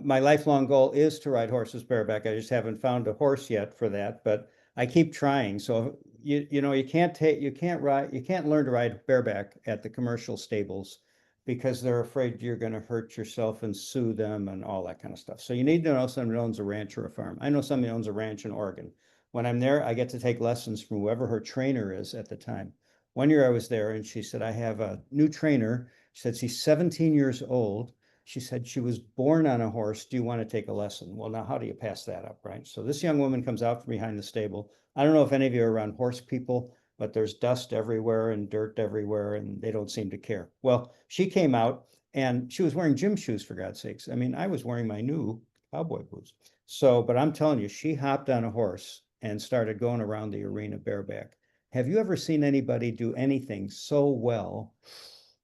my lifelong goal is to ride horses bareback. I just haven't found a horse yet for that, but I keep trying. So you know, you can't learn to ride bareback at the commercial stables because they're afraid you're going to hurt yourself and sue them and all that kind of stuff. So you need to know someone who owns a ranch or a farm. I know somebody who owns a ranch in Oregon. When I'm there, I get to take lessons from whoever her trainer is at the time. One year I was there and she said, I have a new trainer. She said, she's 17 years old. She said she was born on a horse. Do you want to take a lesson? Well, now how do you pass that up, right? So this young woman comes out from behind the stable. I don't know if any of you are around horse people, but there's dust everywhere and dirt everywhere, and they don't seem to care. Well, she came out and she was wearing gym shoes, for God's sakes. I mean, I was wearing my new cowboy boots. So, but I'm telling you, she hopped on a horse and started going around the arena bareback. Have you ever seen anybody do anything so well,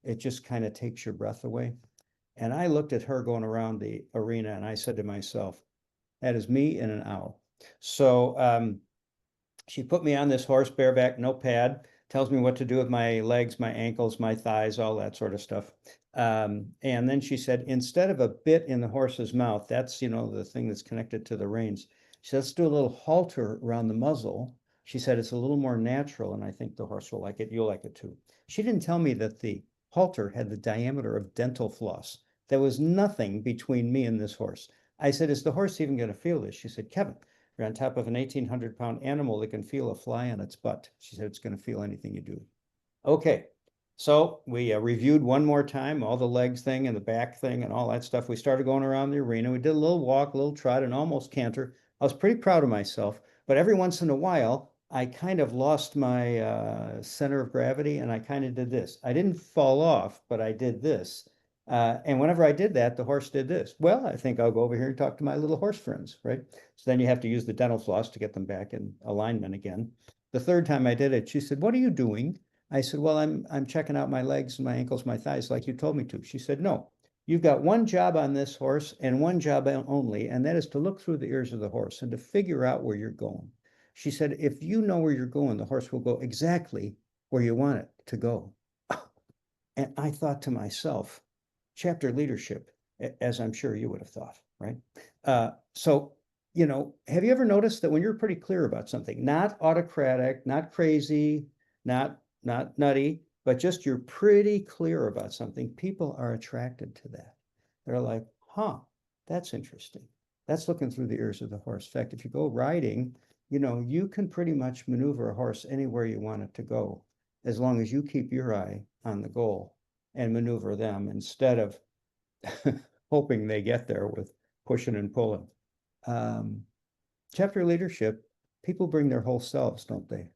it just kind of takes your breath away? And I looked at her going around the arena and I said to myself, that is me and an owl. So she put me on this horse bareback, no pad, tells me what to do with my legs, my ankles, my thighs, all that sort of stuff. And then she said, instead of a bit in the horse's mouth, that's, you know, the thing that's connected to the reins. She said, let's do a little halter around the muzzle. She said, it's a little more natural, and I think the horse will like it. You'll like it too. She didn't tell me that the halter had the diameter of dental floss. There was nothing between me and this horse. I said, is the horse even going to feel this? She said, Kevin, you're on top of an 1,800-pound animal that can feel a fly on its butt. She said, it's going to feel anything you do. Okay. So we reviewed one more time, all the legs thing and the back thing and all that stuff. We started going around the arena. We did a little walk, a little trot, and almost canter. I was pretty proud of myself, but every once in a while, I kind of lost my center of gravity and I kind of did this. I didn't fall off, but I did this. And whenever I did that, the horse did this. Well, I think I'll go over here and talk to my little horse friends, right? So then you have to use the dental floss to get them back in alignment again. The third time I did it, she said, what are you doing? I said, well, I'm checking out my legs, my ankles, my thighs, like you told me to. She said, no, you've got one job on this horse and one job only, and that is to look through the ears of the horse and to figure out where you're going. She said, if you know where you're going, the horse will go exactly where you want it to go. And I thought to myself, chapter leadership, as I'm sure you would have thought, right? So, you know, have you ever noticed that when you're pretty clear about something, not autocratic, not crazy, not nutty, but just you're pretty clear about something, people are attracted to that. They're like, huh, that's interesting. That's looking through the ears of the horse. In fact, if you go riding, you know, you can pretty much maneuver a horse anywhere you want it to go, as long as you keep your eye on the goal and maneuver them instead of hoping they get there with pushing and pulling. Chapter leadership, people bring their whole selves, don't they?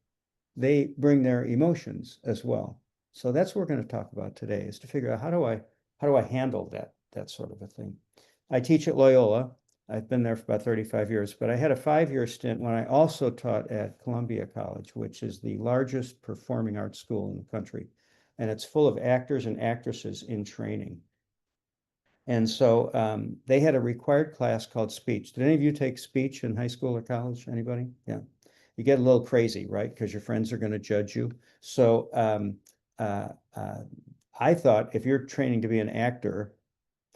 They bring their emotions as well. So that's what we're going to talk about today, is to figure out how do I handle that sort of a thing. I teach at Loyola. I've been there for about 35 years, but I had a 5-year stint when I also taught at Columbia College, which is the largest performing arts school in the country. And it's full of actors and actresses in training. And so they had a required class called speech. Did any of you take speech in high school or college? Anybody? Yeah. You get a little crazy, right? Because your friends are going to judge you. So I thought if you're training to be an actor,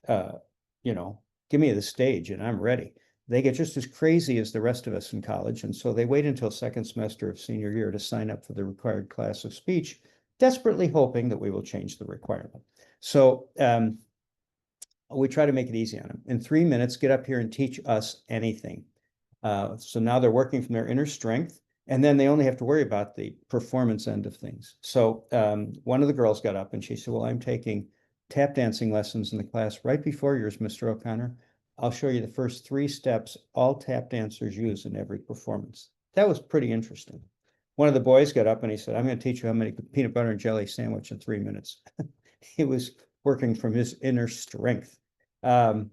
you know, give me the stage and I'm ready. They get just as crazy as the rest of us in college. And so they wait until second semester of senior year to sign up for the required class of speech, desperately hoping that we will change the requirement. So we try to make it easy on them. In 3 minutes, get up here and teach us anything. So now they're working from their inner strength, and then they only have to worry about the performance end of things. So one of the girls got up and she said, well, I'm taking tap dancing lessons in the class right before yours, Mr. O'Connor. I'll show you the first 3 steps all tap dancers use in every performance. That was pretty interesting. One of the boys got up and he said, I'm going to teach you how to make a peanut butter and jelly sandwich in 3 minutes. He was working from his inner strength. One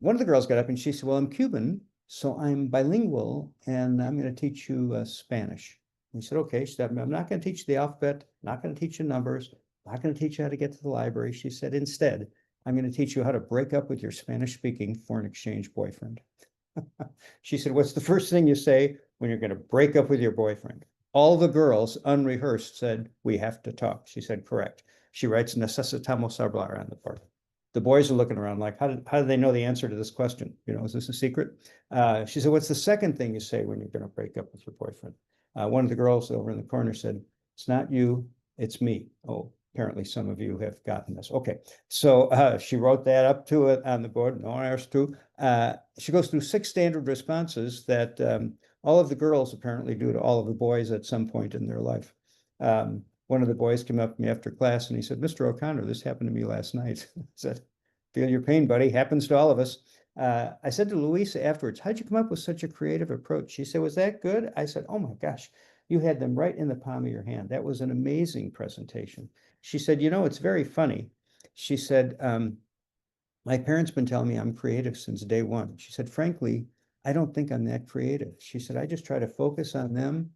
of the girls got up and she said, well, I'm Cuban, so I'm bilingual and I'm going to teach you Spanish. We said, okay. She said, I'm not going to teach you the alphabet, not going to teach you numbers, not going to teach you how to get to the library. She said, instead, I'm going to teach you how to break up with your Spanish-speaking foreign exchange boyfriend. She said, what's the first thing you say when you're going to break up with your boyfriend? All the girls, unrehearsed, said, we have to talk. She said, correct. She writes, necesitamos hablar on the board. The boys are looking around like, how do they know the answer to this question? You know, is this a secret? She said, what's the second thing you say when you're going to break up with your boyfriend? One of the girls over in the corner said, it's not you, it's me. Oh, apparently some of you have gotten this. Okay. So she wrote that up to it on the board. No one asked to. She goes through 6 standard responses that all of the girls apparently do to all of the boys at some point in their life. One of the boys came up to me after class and he said, Mr. O'Connor, this happened to me last night. I said, feel your pain, buddy. Happens to all of us. I said to Louisa afterwards, how'd you come up with such a creative approach? She said, was that good? I said, oh my gosh, you had them right in the palm of your hand. That was an amazing presentation. She said, you know, it's very funny. She said, my parents been telling me I'm creative since day one. She said, frankly, I don't think I'm that creative. She said, I just try to focus on them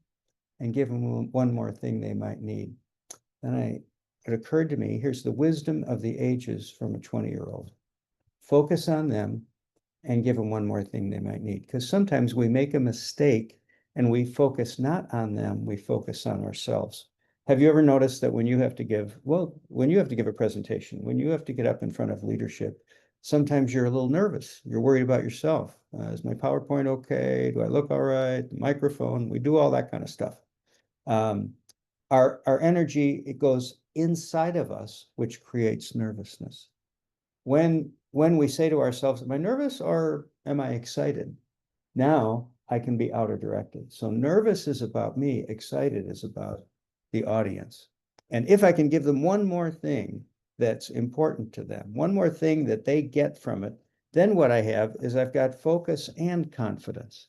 and give them one more thing they might need. Then it occurred to me, here's the wisdom of the ages from a 20-year-old. Focus on them and give them one more thing they might need. Because sometimes we make a mistake and we focus not on them, we focus on ourselves. Have you ever noticed that when you have to give a presentation, when you have to get up in front of leadership, sometimes you're a little nervous. You're worried about yourself. Is my PowerPoint okay? Do I look all right? The microphone, we do all that kind of stuff. Our energy, it goes inside of us, which creates nervousness. When we say to ourselves, am I nervous or am I excited? Now I can be outer directed. So nervous is about me, excited is about the audience. And if I can give them one more thing that's important to them, one more thing that they get from it, then what I have is I've got focus and confidence.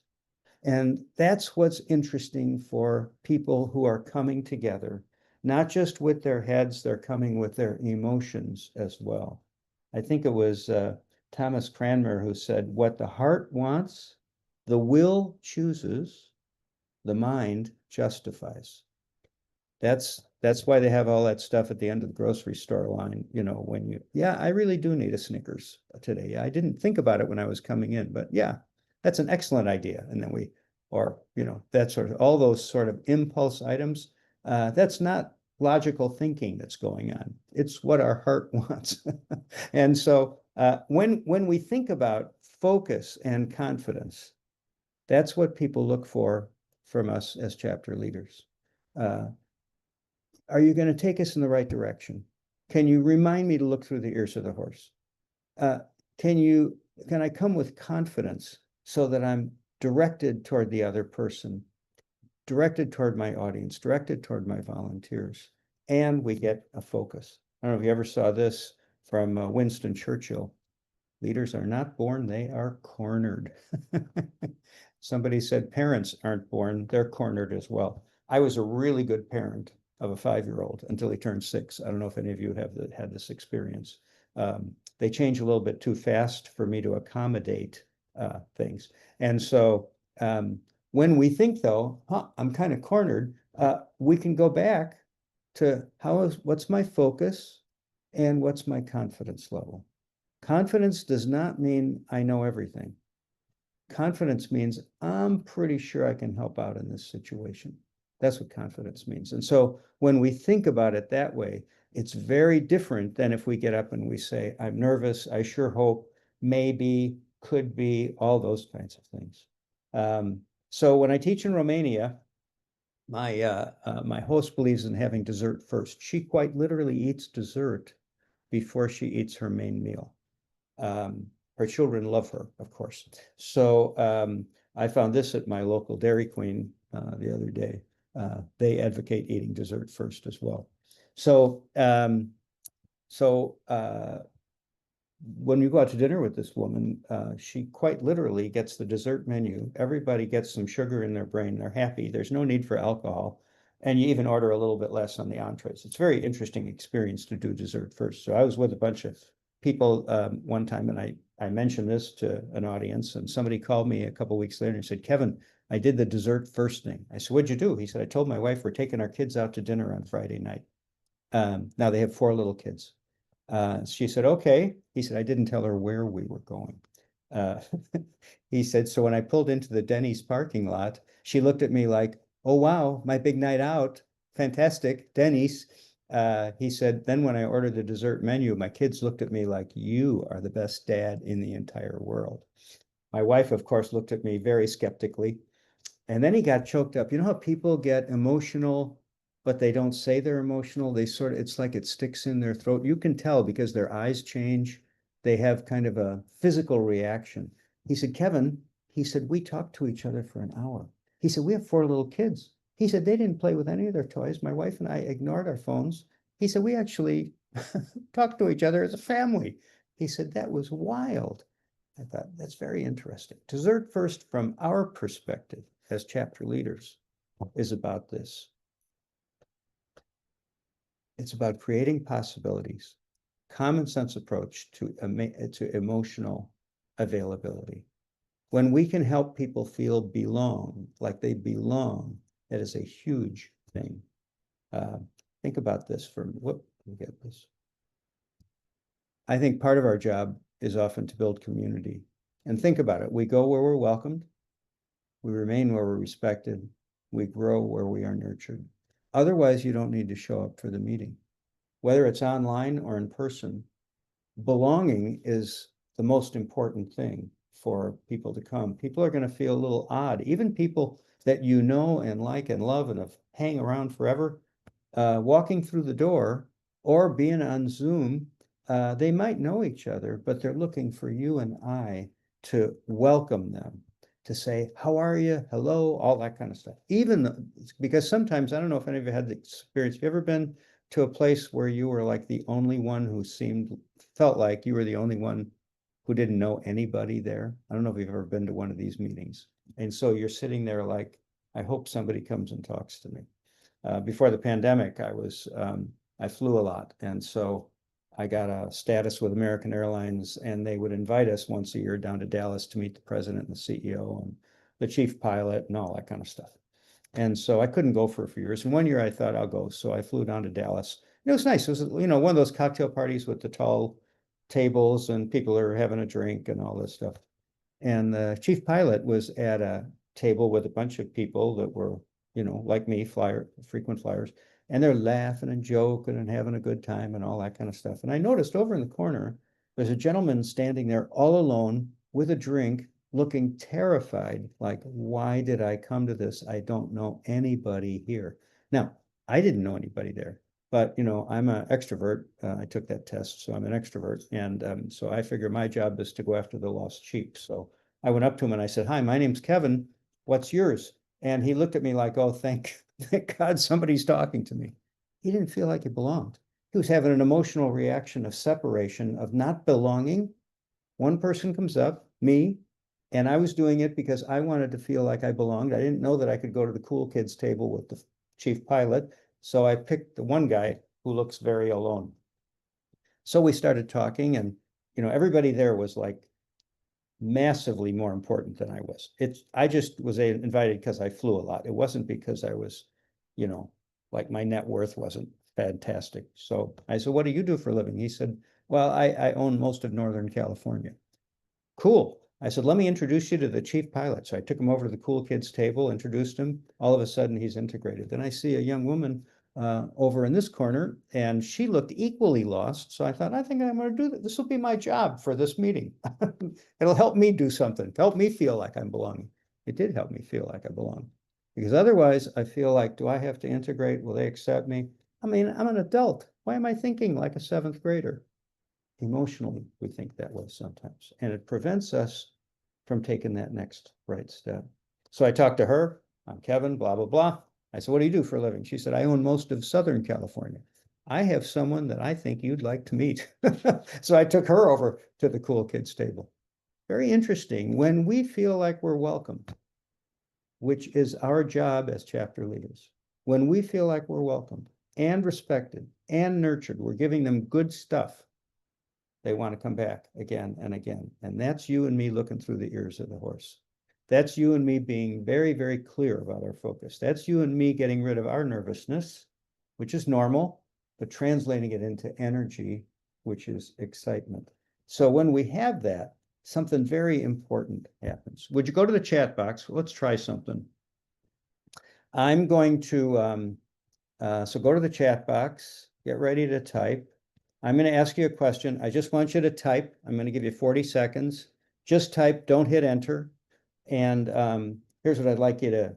And that's what's interesting for people who are coming together, not just with their heads, they're coming with their emotions as well. I think it was Thomas Cranmer who said, what the heart wants, the will chooses, the mind justifies. That's why they have all that stuff at the end of the grocery store line, you know, when yeah, I really do need a Snickers today. I didn't think about it when I was coming in, but yeah, that's an excellent idea. And then or, you know, that sort of, all those sort of impulse items, that's not logical thinking that's going on. It's what our heart wants. And so when we think about focus and confidence, that's what people look for from us as chapter leaders. Are you going to take us in the right direction? Can you remind me to look through the ears of the horse? Can I come with confidence so that I'm directed toward the other person, directed toward my audience, directed toward my volunteers, and we get a focus. I don't know if you ever saw this from Winston Churchill. Leaders are not born, they are cornered. Somebody said parents aren't born, they're cornered as well. I was a really good parent of a 5-year-old until he turned 6. I don't know if any of you have had this experience. They change a little bit too fast for me to accommodate things. And so when we think though, I'm kind of cornered, we can go back to what's my focus and what's my confidence level. Confidence does not mean I know everything. Confidence means I'm pretty sure I can help out in this situation. That's what confidence means. And so when we think about it that way, it's very different than if we get up and we say, I'm nervous, I sure hope, maybe, could be, all those kinds of things. So when I teach in Romania, my host believes in having dessert first. She quite literally eats dessert before she eats her main meal. Her children love her, of course. So I found this at my local Dairy Queen the other day. They advocate eating dessert first as well. So when you go out to dinner with this woman, she quite literally gets the dessert menu. Everybody gets some sugar in their brain. They're happy. There's no need for alcohol. And you even order a little bit less on the entrees. It's a very interesting experience to do dessert first. So I was with a bunch of people one time, and I mentioned this to an audience, and somebody called me a couple of weeks later and said, Kevin, I did the dessert first thing. I said, what'd you do? He said, I told my wife we're taking our kids out to dinner on Friday night. Now they have 4 little kids. She said, okay. He said, I didn't tell her where we were going. He said, so when I pulled into the Denny's parking lot, she looked at me like, oh, wow, my big night out. Fantastic, Denny's. he said, then when I ordered the dessert menu, my kids looked at me like, you are the best dad in the entire world. My wife, of course, looked at me very skeptically. And then he got choked up. You know how people get emotional, but they don't say they're emotional? They sort of, it's like it sticks in their throat. You can tell because their eyes change. They have kind of a physical reaction. He said, Kevin, he said, we talked to each other for an hour. He said, we have 4 little kids. He said, they didn't play with any of their toys. My wife and I ignored our phones. He said, we actually talked to each other as a family. He said, that was wild. I thought that's very interesting. Dessert First, from our perspective as chapter leaders, is about this. It's about creating possibilities, common sense approach to emotional availability. When we can help people feel belong, like they belong, that is a huge thing. Think about this for, let me get this. I think part of our job is often to build community. And think about it. We go where we're welcomed. We remain where we're respected. We grow where we are nurtured. Otherwise, you don't need to show up for the meeting. Whether it's online or in person, belonging is the most important thing for people to come. People are going to feel a little odd. Even people that you know and like and love and have hang around forever, walking through the door or being on Zoom, they might know each other, but they're looking for you and I to welcome them, to say, how are you? Hello, all that kind of stuff. Even because sometimes, I don't know if any of you had the experience, have you ever been to a place where you were like the only one who felt like you were the only one who didn't know anybody there? I don't know if you've ever been to one of these meetings. And so you're sitting there like, I hope somebody comes and talks to me. Before the pandemic, I flew a lot. And so I got a status with American Airlines, and they would invite us once a year down to Dallas to meet the president and the CEO and the chief pilot and all that kind of stuff. And so I couldn't go for a few years. And one year I thought I'll go. So I flew down to Dallas. It was nice. It was, one of those cocktail parties with the tall tables and people are having a drink and all this stuff. And the chief pilot was at a table with a bunch of people that were, like me, frequent flyers. And they're laughing and joking and having a good time and all that kind of stuff. And I noticed over in the corner, there's a gentleman standing there all alone with a drink, looking terrified, like, why did I come to this? I don't know anybody here. Now, I didn't know anybody there, but I'm an extrovert. I took that test, so I'm an extrovert. And so I figure my job is to go after the lost sheep. So I went up to him and I said, hi, my name's Kevin. What's yours? And he looked at me like, oh, thank God somebody's talking to me. He didn't feel like he belonged. He was having an emotional reaction of separation, of not belonging. One person comes up, me, and I was doing it because I wanted to feel like I belonged. I didn't know that I could go to the cool kids table with the chief pilot. So I picked the one guy who looks very alone. So we started talking, and everybody there was like massively more important than I was. I just was invited because I flew a lot. It wasn't because I was, like my net worth wasn't fantastic. So I said, what do you do for a living? He said, well, I own most of Northern California. Cool. I said, let me introduce you to the chief pilot. So I took him over to the cool kids table, introduced him. All of a sudden he's integrated. Then I see a young woman over in this corner, and she looked equally lost. So I thought, I think I'm going to do that. This will be my job for this meeting. It'll help me do something, help me feel like I'm belonging. It did help me feel like I belong. Because otherwise I feel like, do I have to integrate? Will they accept me? I mean, I'm an adult. Why am I thinking like a 7th grader? Emotionally, we think that way sometimes, and it prevents us from taking that next right step. So I talked to her. I'm Kevin, blah, blah, blah. I said, what do you do for a living? She said, I own most of Southern California. I have someone that I think you'd like to meet. So I took her over to the cool kids table. Very interesting. When we feel like we're welcomed, which is our job as chapter leaders, when we feel like we're welcomed and respected and nurtured, we're giving them good stuff, they want to come back again and again. And that's you and me looking through the ears of the horse. That's you and me being very, very clear about our focus. That's you and me getting rid of our nervousness, which is normal, but translating it into energy, which is excitement. So when we have that, something very important happens. Would you go to the chat box? Let's try something. I'm going to, so go to the chat box. Get ready to type. I'm going to ask you a question. I just want you to type. I'm going to give you 40 seconds. Just type, don't hit enter. And here's what I'd like you to,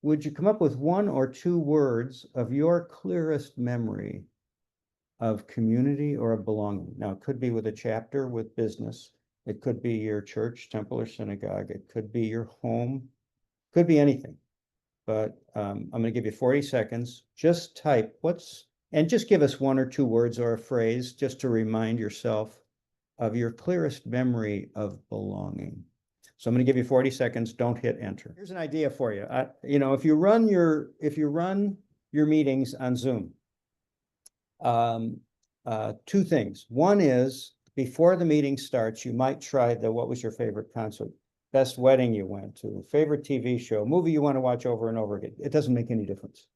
would you come up with 1 or 2 words of your clearest memory of community or of belonging? Now, it could be with a chapter with business. It could be your church, temple, or synagogue. It could be your home. Could be anything. But I'm going to give you 40 seconds. Just type and just give us 1 or 2 words or a phrase just to remind yourself of your clearest memory of belonging. So I'm going to give you 40 seconds. Don't hit enter. Here's an idea for you. If you run your meetings on Zoom, 2 things. One is before the meeting starts, you might try what was your favorite concert, best wedding you went to, favorite TV show, movie you want to watch over and over again. It doesn't make any difference.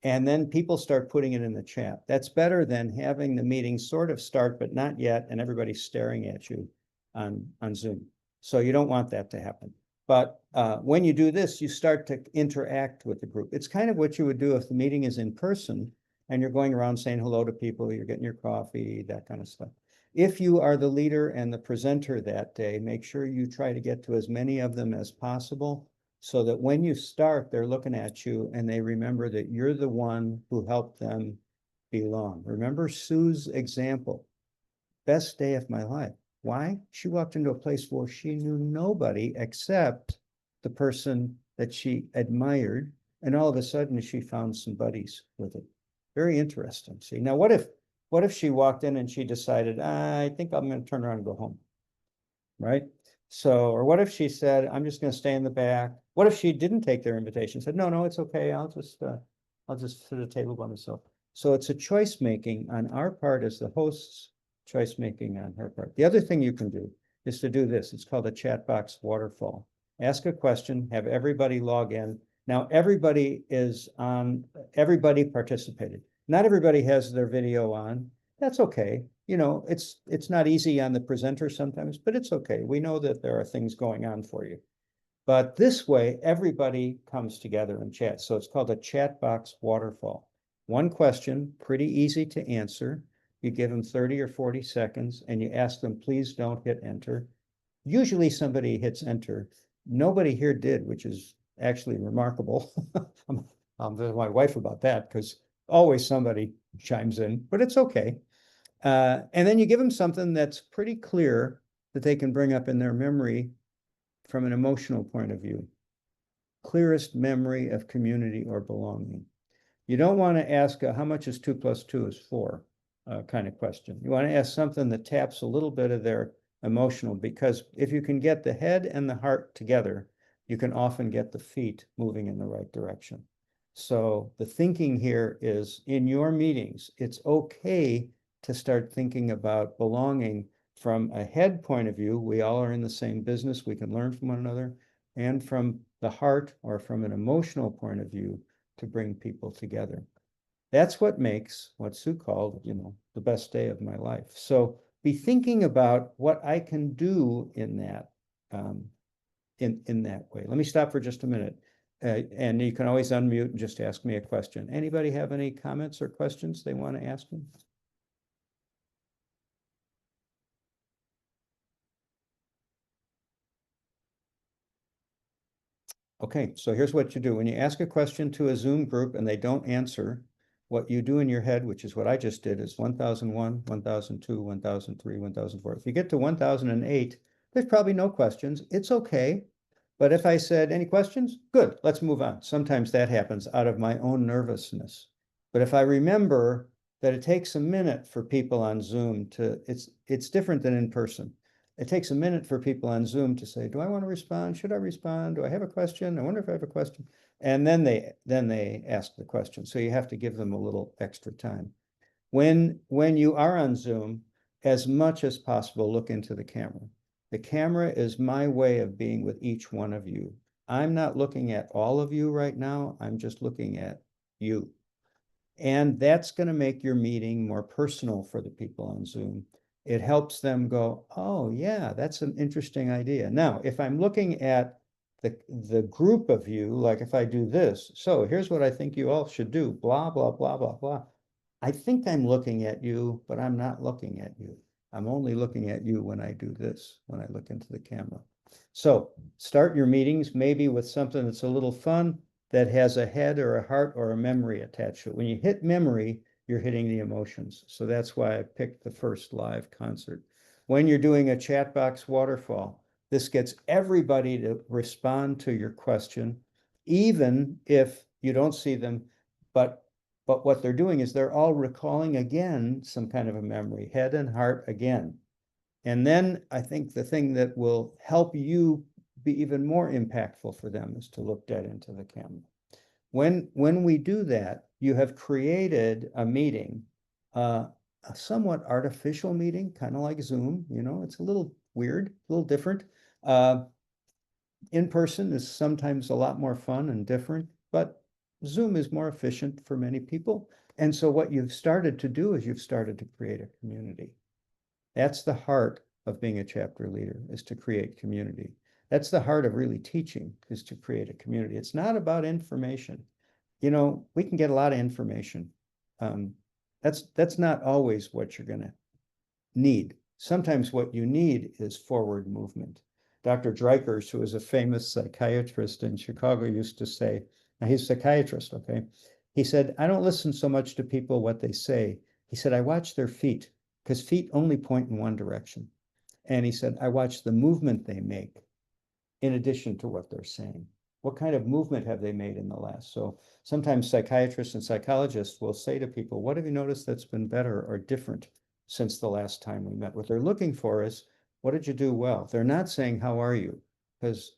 And then people start putting it in the chat. That's better than having the meeting sort of start, but not yet, and everybody's staring at you on Zoom. So you don't want that to happen. But when you do this, you start to interact with the group. It's kind of what you would do if the meeting is in person and you're going around saying hello to people, you're getting your coffee, that kind of stuff. If you are the leader and the presenter that day, make sure you try to get to as many of them as possible so that when you start, they're looking at you and they remember that you're the one who helped them belong. Remember Sue's example, best day of my life. Why? She walked into a place where she knew nobody except the person that she admired, and all of a sudden she found some buddies with it. Very interesting. See, now what if she walked in and she decided, I think I'm going to turn around and go home, right? So, or what if she said, I'm just going to stay in the back? What if she didn't take their invitation, said, no, it's okay. I'll just sit at a table by myself. So it's a choice making on our part as the hosts, choice making on her part. The other thing you can do is to do this. It's called a chat box waterfall. Ask a question, have everybody log in. Now everybody participated. Not everybody has their video on. That's okay. It's not easy on the presenter sometimes, but it's okay. We know that there are things going on for you. But this way, everybody comes together and chats. So it's called a chat box waterfall. 1 question, pretty easy to answer. You give them 30 or 40 seconds and you ask them, please don't hit enter. Usually somebody hits enter. Nobody here did, which is actually remarkable. I'm with my wife about that because always somebody chimes in, but it's okay. And then you give them something that's pretty clear that they can bring up in their memory from an emotional point of view. Clearest memory of community or belonging. You don't want to ask how much is 2 + 2 is 4 kind of question. You want to ask something that taps a little bit of their emotional, because if you can get the head and the heart together, you can often get the feet moving in the right direction. So the thinking here is in your meetings, it's okay to start thinking about belonging from a head point of view. We all are in the same business. We can learn from one another, and from the heart or from an emotional point of view to bring people together. That's what makes what Sue called, the best day of my life. So be thinking about what I can do in that, in that way. Let me stop for just a minute. And you can always unmute and just ask me a question. Anybody have any comments or questions they want to ask me? Okay, so here's what you do. When you ask a question to a Zoom group and they don't answer, what you do in your head, which is what I just did, is 1001, 1002, 1003, 1004. If you get to 1008, there's probably no questions. It's okay. But if I said, any questions? Good, let's move on. Sometimes that happens out of my own nervousness. But if I remember that it takes a minute for people on Zoom it's different than in person. It takes a minute for people on Zoom to say, do I want to respond? Should I respond? Do I have a question? I wonder if I have a question. And then they ask the question. So you have to give them a little extra time. When you are on Zoom, as much as possible, look into the camera. The camera is my way of being with each one of you. I'm not looking at all of you right now. I'm just looking at you. And that's going to make your meeting more personal for the people on Zoom. It helps them go, oh yeah, that's an interesting idea. Now, if I'm looking at the group of you, like if I do this, so here's what I think you all should do, blah, blah, blah, blah, blah. I think I'm looking at you, but I'm not looking at you. I'm only looking at you when I do this, when I look into the camera. So start your meetings maybe with something that's a little fun, that has a head or a heart or a memory attached to it. When you hit memory, you're hitting the emotions. So that's why I picked the first live concert. When you're doing a chat box waterfall, this gets everybody to respond to your question, even if you don't see them, but what they're doing is they're all recalling again some kind of a memory, head and heart again. And then I think the thing that will help you be even more impactful for them is to look dead into the camera. When we do that, you have created a meeting, a somewhat artificial meeting, kind of like Zoom. It's a little weird, a little different. In person is sometimes a lot more fun and different, but Zoom is more efficient for many people. And so what you've started to do is you've started to create a community. That's the heart of being a chapter leader, is to create community. That's the heart of really teaching, is to create a community. It's not about information. We can get a lot of information. That's not always what you're going to need. Sometimes what you need is forward movement. Dr. Dreikers, who is a famous psychiatrist in Chicago, used to say, now he's a psychiatrist, okay? He said, I don't listen so much to people what they say. He said, I watch their feet, because feet only point in one direction. And he said, I watch the movement they make in addition to what they're saying. What kind of movement have they made in the last? So sometimes psychiatrists and psychologists will say to people, what have you noticed that's been better or different since the last time we met? What they're looking for is, what did you do well? They're not saying, how are you? Because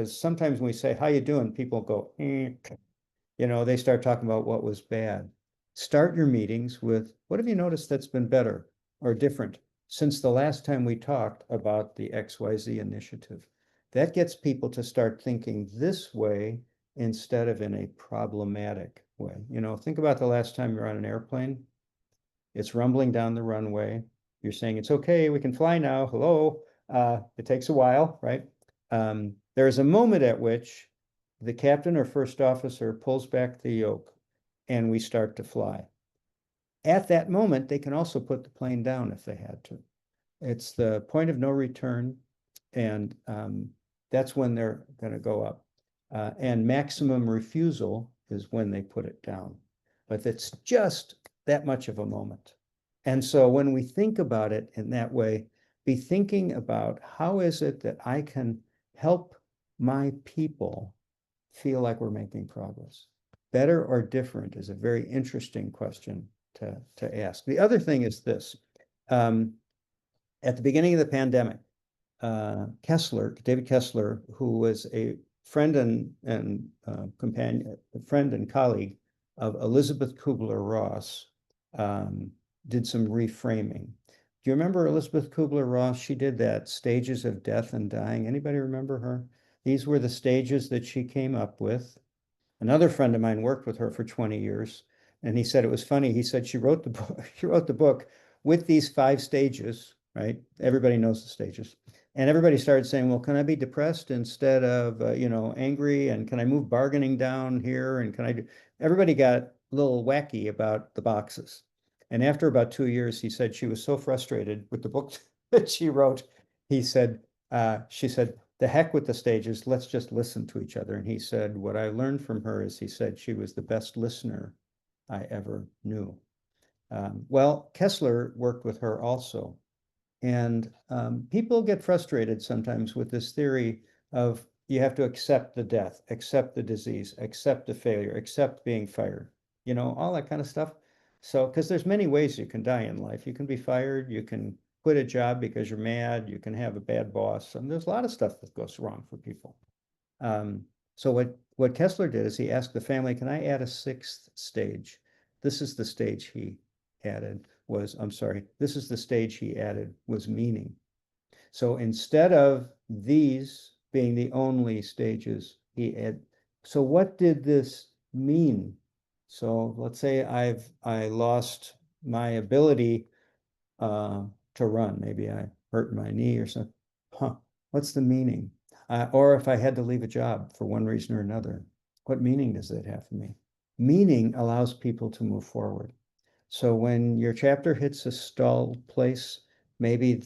sometimes when we say, how you doing? People go, they start talking about what was bad. Start your meetings with, what have you noticed that's been better or different since the last time we talked about the XYZ initiative? That gets people to start thinking this way instead of in a problematic way. Think about the last time you're on an airplane. It's rumbling down the runway. You're saying, it's okay, we can fly now. Hello. It takes a while, right? There's a moment at which the captain or first officer pulls back the yoke and we start to fly. At that moment, they can also put the plane down if they had to. It's the point of no return, and that's when they're going to go up. And maximum refusal is when they put it down. But it's just that much of a moment. And so when we think about it in that way, be thinking about, how is it that I can help my people feel like we're making progress? Better or different is a very interesting question to ask. The other thing is this. At the beginning of the pandemic, David Kessler, who was a friend and companion, a friend and colleague of Elisabeth Kubler-Ross, did some reframing. Do you remember Elisabeth Kubler-Ross? She did that Stages of Death and Dying. Anybody remember her? These were the stages that she came up with. Another friend of mine worked with her for 20 years, and he said it was funny. He said she wrote the book with these 5 stages, right? Everybody knows the stages. And everybody started saying, well, can I be depressed instead of, angry? And can I move bargaining down here? And can I do? Everybody got a little wacky about the boxes. And after about 2 years, he said she was so frustrated with the book that she wrote. She said, the heck with the stages, let's just listen to each other. And he said, what I learned from her is, he said, she was the best listener I ever knew. Well, Kessler worked with her also. And people get frustrated sometimes with this theory of, you have to accept the death, accept the disease, accept the failure, accept being fired, all that kind of stuff. So, because there's many ways you can die in life. You can be fired, you can quit a job because you're mad, you can have a bad boss, and there's a lot of stuff that goes wrong for people. So what Kessler did is he asked the family, can I add a 6th stage? This is the stage he added this is the stage he added was meaning. So instead of these being the only stages, he added, so what did this mean? So let's say I lost my ability to run. Maybe I hurt my knee or something. What's the meaning? Or if I had to leave a job for one reason or another, what meaning does that have for me? Meaning allows people to move forward. So when your chapter hits a stall place, maybe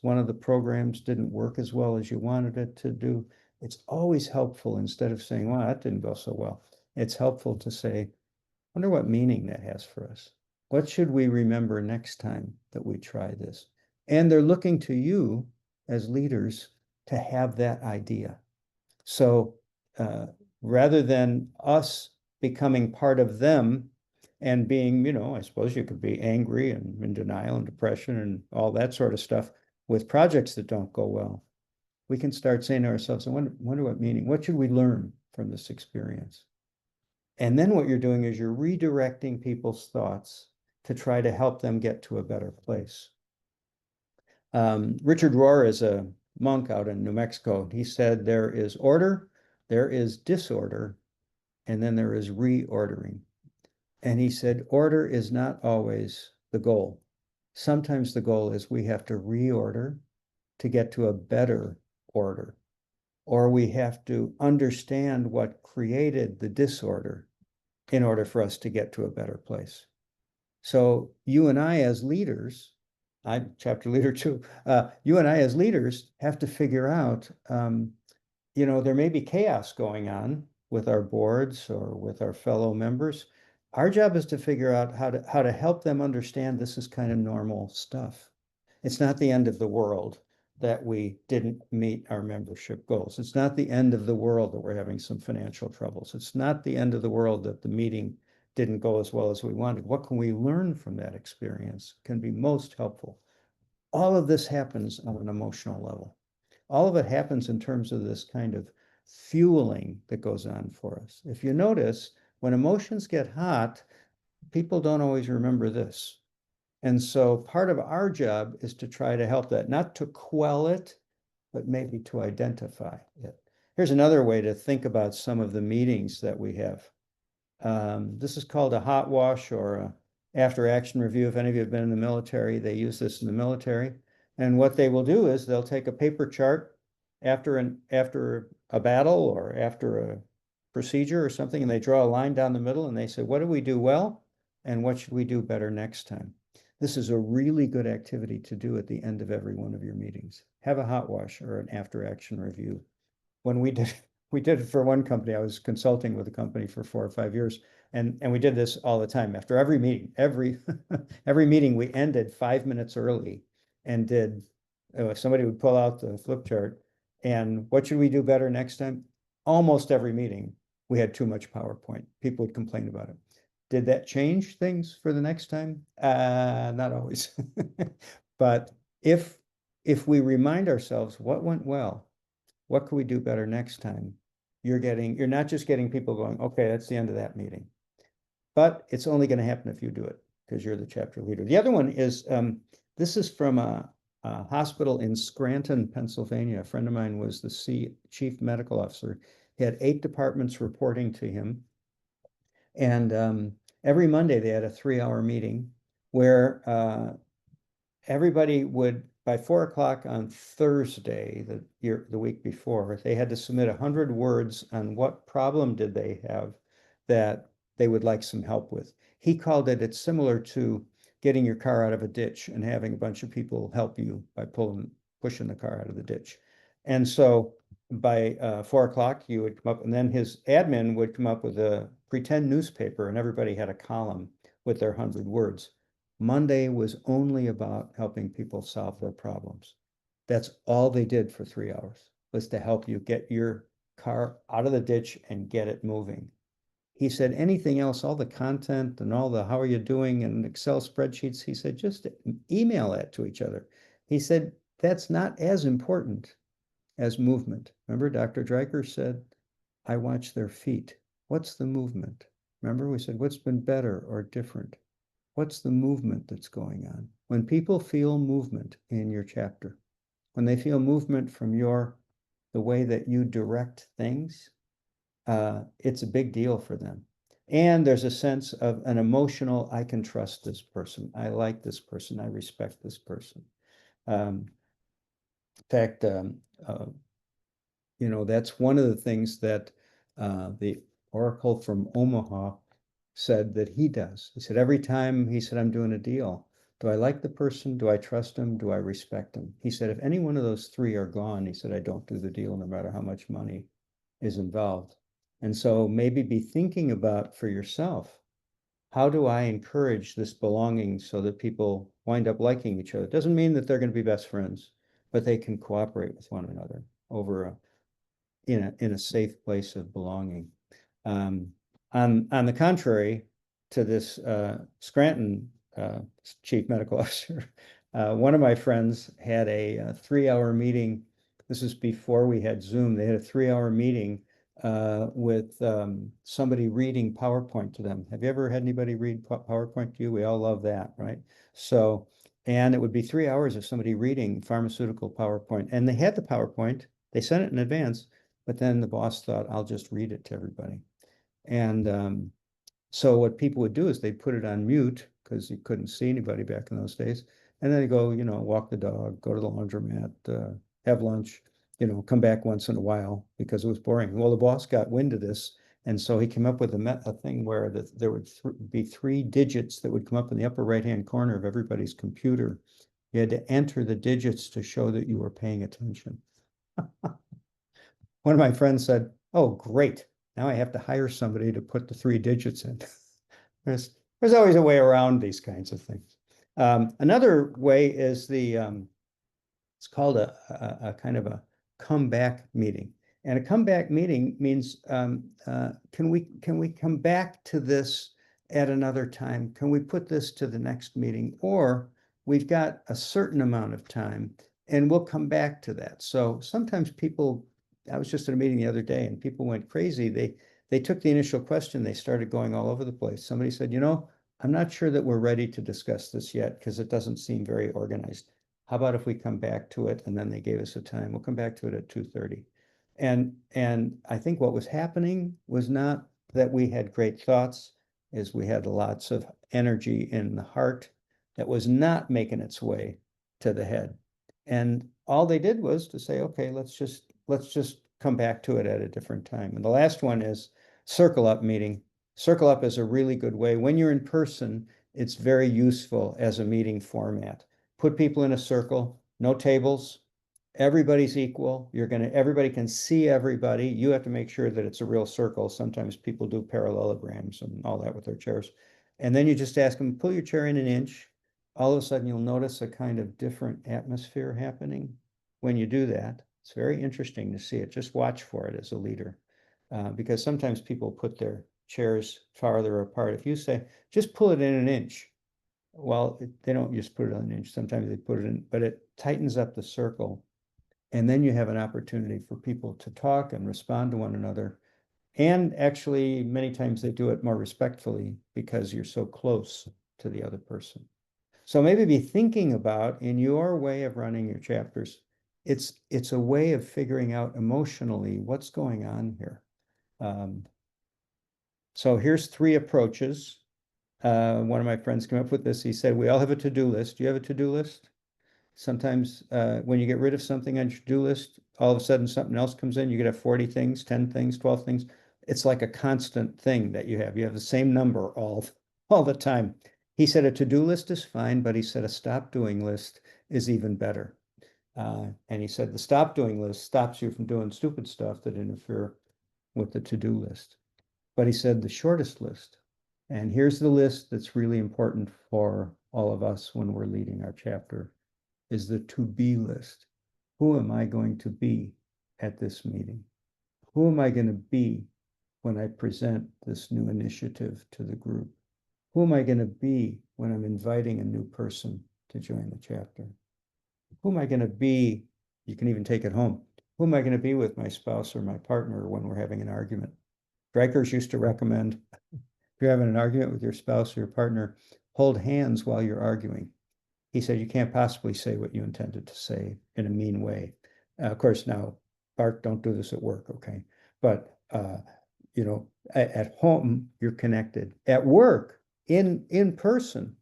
one of the programs didn't work as well as you wanted it to do. It's always helpful, instead of saying, well, that didn't go so well. It's helpful to say, wonder what meaning that has for us. What should we remember next time that we try this? And they're looking to you as leaders to have that idea. So rather than us becoming part of them and being, I suppose you could be angry and in denial and depression and all that sort of stuff with projects that don't go well, we can start saying to ourselves, I wonder what meaning, what should we learn from this experience? And then what you're doing is you're redirecting people's thoughts to try to help them get to a better place. Richard Rohr is a monk out in New Mexico. He said there is order, there is disorder, and then there is reordering. And he said order is not always the goal. Sometimes the goal is we have to reorder to get to a better order, or we have to understand what created the disorder in order for us to get to a better place. So you and I as leaders, I'm chapter leader too, you and I as leaders have to figure out, there may be chaos going on with our boards or with our fellow members. Our job is to figure out how to help them understand this is kind of normal stuff. It's not the end of the world that we didn't meet our membership goals. It's not the end of the world that we're having some financial troubles. It's not the end of the world that the meeting didn't go as well as we wanted. What can we learn from that experience can be most helpful. All of this happens on an emotional level. All of it happens in terms of this kind of fueling that goes on for us. If you notice, when emotions get hot, people don't always remember this. And so part of our job is to try to help that, not to quell it, but maybe to identify it. Here's another way to think about some of the meetings that we have. This is called a hot wash or a after action review. If any of you have been in the military, they use this in the military. And what they will do is they'll take a paper chart after a battle or after a procedure or something, and they draw a line down the middle and they say, what did we do well? And what should we do better next time? This is a really good activity to do at the end of every one of your meetings. Have a hot wash or an after action review. When we did it for one company, I was consulting with a company for 4 or 5 years, and we did this all the time. After every meeting, every meeting, we ended 5 minutes early and did, somebody would pull out the flip chart and what should we do better next time? Almost every meeting, we had too much PowerPoint. People would complain about it. Did that change things for the next time? Not always. But if we remind ourselves what went well, what can we do better next time? You're not just getting people going, okay, that's the end of that meeting. But it's only going to happen if you do it because you're the chapter leader. The other one is, this is from a hospital in Scranton, Pennsylvania. A friend of mine was the chief medical officer. He had 8 departments reporting to him. And every Monday they had a 3-hour meeting where everybody would, by 4 o'clock on Thursday, the week before, they had to submit 100 words on what problem did they have that they would like some help with. He called it's similar to getting your car out of a ditch and having a bunch of people help you by pushing the car out of the ditch. And so by 4 o'clock, you would come up, and then his admin would come up with a pretend newspaper, and everybody had a column with their 100 words. Monday was only about helping people solve their problems. That's all they did for 3 hours, was to help you get your car out of the ditch and get it moving. He said anything else, all the content and all the how are you doing and Excel spreadsheets, he said just email that to each other. He said that's not as important as movement. Remember, Dr. Dreiker said, I watch their feet. What's the movement? Remember, we said, what's been better or different? What's the movement that's going on? When people feel movement in your chapter, when they feel movement from the way that you direct things, it's a big deal for them. And there's a sense of an emotional, I can trust this person. I like this person. I respect this person. In fact, that's one of the things that the Oracle from Omaha said that he does. He said, every time he said, I'm doing a deal, do I like the person? Do I trust him? Do I respect him? He said, if any one of those three are gone, he said, I don't do the deal no matter how much money is involved. And so maybe be thinking about for yourself, how do I encourage this belonging so that people wind up liking each other? It doesn't mean that they're going to be best friends, but they can cooperate with one another over in a safe place of belonging. Um, on the contrary to this Scranton chief medical officer, one of my friends had a 3-hour meeting. This is before we had Zoom. They had a 3-hour meeting with somebody reading PowerPoint to them. Have you ever had anybody read PowerPoint to you? We all love that, right? So, and it would be 3 hours of somebody reading pharmaceutical PowerPoint. And they had the PowerPoint, they sent it in advance, but then the boss thought, I'll just read it to everybody. And so what people would do is they'd put it on mute because you couldn't see anybody back in those days. And then they go, walk the dog, go to the laundromat, have lunch, come back once in a while because it was boring. Well, the boss got wind of this. And so he came up with a thing where there would be 3 digits that would come up in the upper right-hand corner of everybody's computer. You had to enter the digits to show that you were paying attention. One of my friends said, oh, great. Now I have to hire somebody to put the 3 digits in. there's always a way around these kinds of things. Another way is it's called a kind of a comeback meeting. And a comeback meeting means, can we come back to this at another time? Can we put this to the next meeting? Or we've got a certain amount of time and we'll come back to that. So sometimes I was just at a meeting the other day and people went crazy. They took the initial question, they started going all over the place. Somebody said, I'm not sure that we're ready to discuss this yet because it doesn't seem very organized. How about if we come back to it? And then they gave us a time. We'll come back to it at 2:30. And I think what was happening was not that we had great thoughts, is we had lots of energy in the heart that was not making its way to the head. And all they did was to say, okay, let's just come back to it at a different time. And the last one is circle up meeting. Circle up is a really good way. When you're in person, it's very useful as a meeting format. Put people in a circle, no tables, everybody's equal. Everybody can see everybody. You have to make sure that it's a real circle. Sometimes people do parallelograms and all that with their chairs. And then you just ask them, pull your chair in an inch. All of a sudden you'll notice a kind of different atmosphere happening when you do that. It's very interesting to see it. Just watch for it as a leader. Because sometimes people put their chairs farther apart. If you say, just pull it in an inch, well, they don't just put it on an inch. Sometimes they put it in, but it tightens up the circle. And then you have an opportunity for people to talk and respond to one another. And actually, many times they do it more respectfully because you're so close to the other person. So maybe be thinking about, in your way of running your chapters, it's a way of figuring out emotionally what's going on here. So here's 3 approaches. One of my friends came up with this. He said, we all have a to-do list. Do you have a to-do list? Sometimes when you get rid of something on your to-do list, all of a sudden something else comes in. You could have 40 things, 10 things, 12 things. It's like a constant thing that you have. You have the same number all the time. He said a to-do list is fine, but he said a stop doing list is even better. And he said the stop doing list stops you from doing stupid stuff that interfere with the to-do list. But he said the shortest list, and here's the list that's really important for all of us when we're leading our chapter, is the to-be list. Who am I going to be at this meeting? Who am I going to be when I present this new initiative to the group? Who am I going to be when I'm inviting a new person to join the chapter? Who am I going to be? You can even take it home. Who am I going to be with my spouse or my partner when we're having an argument? Dreikers used to recommend, if you're having an argument with your spouse or your partner, hold hands while you're arguing. He said, you can't possibly say what you intended to say in a mean way. Of course, now, Bart, don't do this at work, okay? But, at home, you're connected. At work, in person,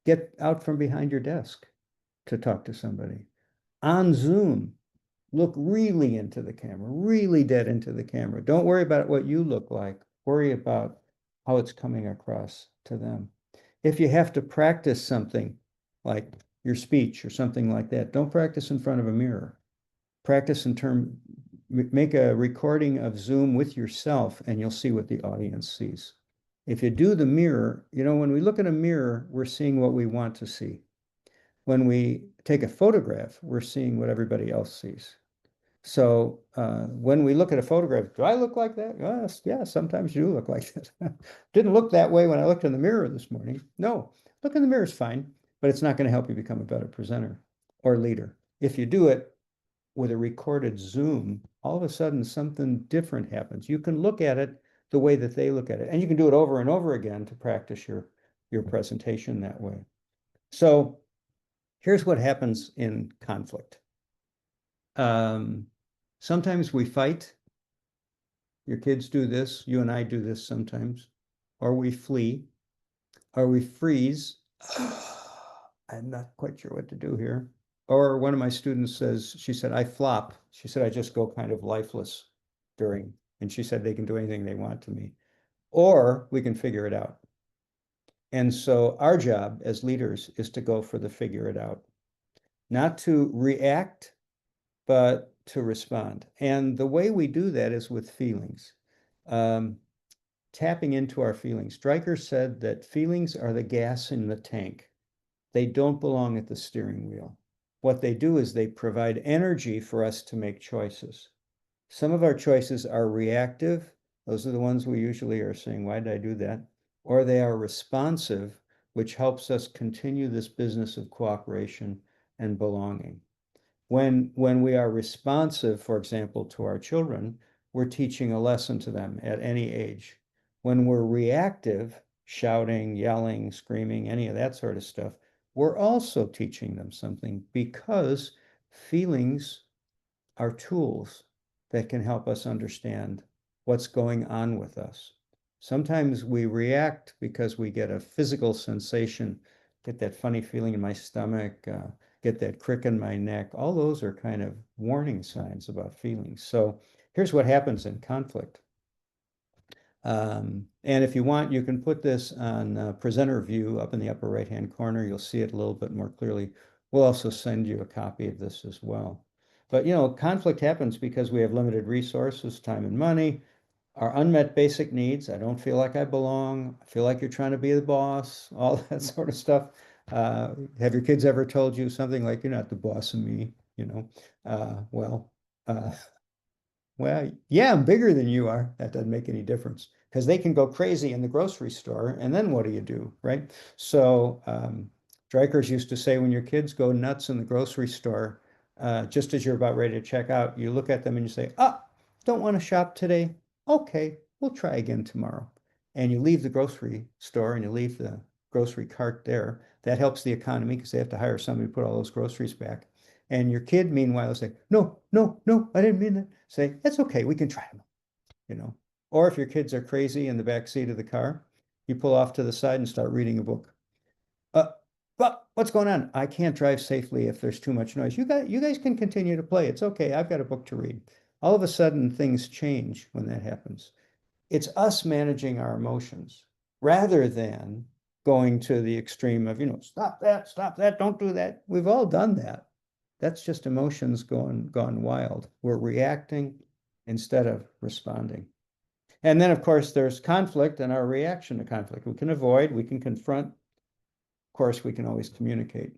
get out from behind your desk to talk to somebody. On Zoom, look really into the camera, really dead into the camera. Don't worry about what you look like. Worry about how it's coming across to them. If you have to practice something like your speech or something like that, don't practice in front of a mirror. Practice make a recording of Zoom with yourself and you'll see what the audience sees. If you do the mirror, when we look at a mirror, we're seeing what we want to see. When we take a photograph, we're seeing what everybody else sees. So when we look at a photograph, do I look like that? Yes, yeah, sometimes you do look like that. Didn't look that way when I looked in the mirror this morning. No, look in the mirror is fine, but it's not going to help you become a better presenter or leader. If you do it with a recorded Zoom, all of a sudden something different happens. You can look at it the way that they look at it, and you can do it over and over again to practice your presentation that way. So here's what happens in conflict. Sometimes we fight. Your kids do this. You and I do this sometimes. Or we flee. Or we freeze. I'm not quite sure what to do here. Or one of my students says, she said, I flop. She said, I just go kind of lifeless during. And she said, they can do anything they want to me. Or we can figure it out. And so our job as leaders is to go for the figure it out. Not to react, but to respond. And the way we do that is with feelings. Tapping into our feelings. Stryker said that feelings are the gas in the tank. They don't belong at the steering wheel. What they do is they provide energy for us to make choices. Some of our choices are reactive. Those are the ones we usually are saying, why did I do that? Or they are responsive, which helps us continue this business of cooperation and belonging. When we are responsive, for example, to our children, we're teaching a lesson to them at any age. When we're reactive, shouting, yelling, screaming, any of that sort of stuff, we're also teaching them something because feelings are tools that can help us understand what's going on with us. Sometimes we react because we get a physical sensation, get that funny feeling in my stomach, get that crick in my neck. All those are kind of warning signs about feelings. So here's what happens in conflict. And if you want, you can put this on presenter view up in the upper right-hand corner. You'll see it a little bit more clearly. We'll also send you a copy of this as well. But, conflict happens because we have limited resources, time and money, our unmet basic needs. I don't feel like I belong. I feel like you're trying to be the boss, all that sort of stuff. Have your kids ever told you something like, you're not the boss of me, well, yeah, I'm bigger than you are. That doesn't make any difference because they can go crazy in the grocery store. And then what do, right? So Strikers used to say, when your kids go nuts in the grocery store, just as you're about ready to check out, you look at them and you say, don't want to shop today. Okay, we'll try again tomorrow. And you leave the grocery store and you leave the grocery cart there. That helps the economy because they have to hire somebody to put all those groceries back. And your kid, meanwhile, will say, no, no, no, I didn't mean that. Say, that's okay, we can try them, Or if your kids are crazy in the back seat of the car, you pull off to the side and start reading a book. But what's going on? I can't drive safely if there's too much noise. You guys can continue to play. It's okay. I've got a book to read. All of a sudden, things change when that happens. It's us managing our emotions rather than going to the extreme of, stop that, don't do that. We've all done that. That's just emotions gone wild. We're reacting instead of responding. And then, of course, there's conflict and our reaction to conflict. We can avoid, we can confront. Of course, we can always communicate.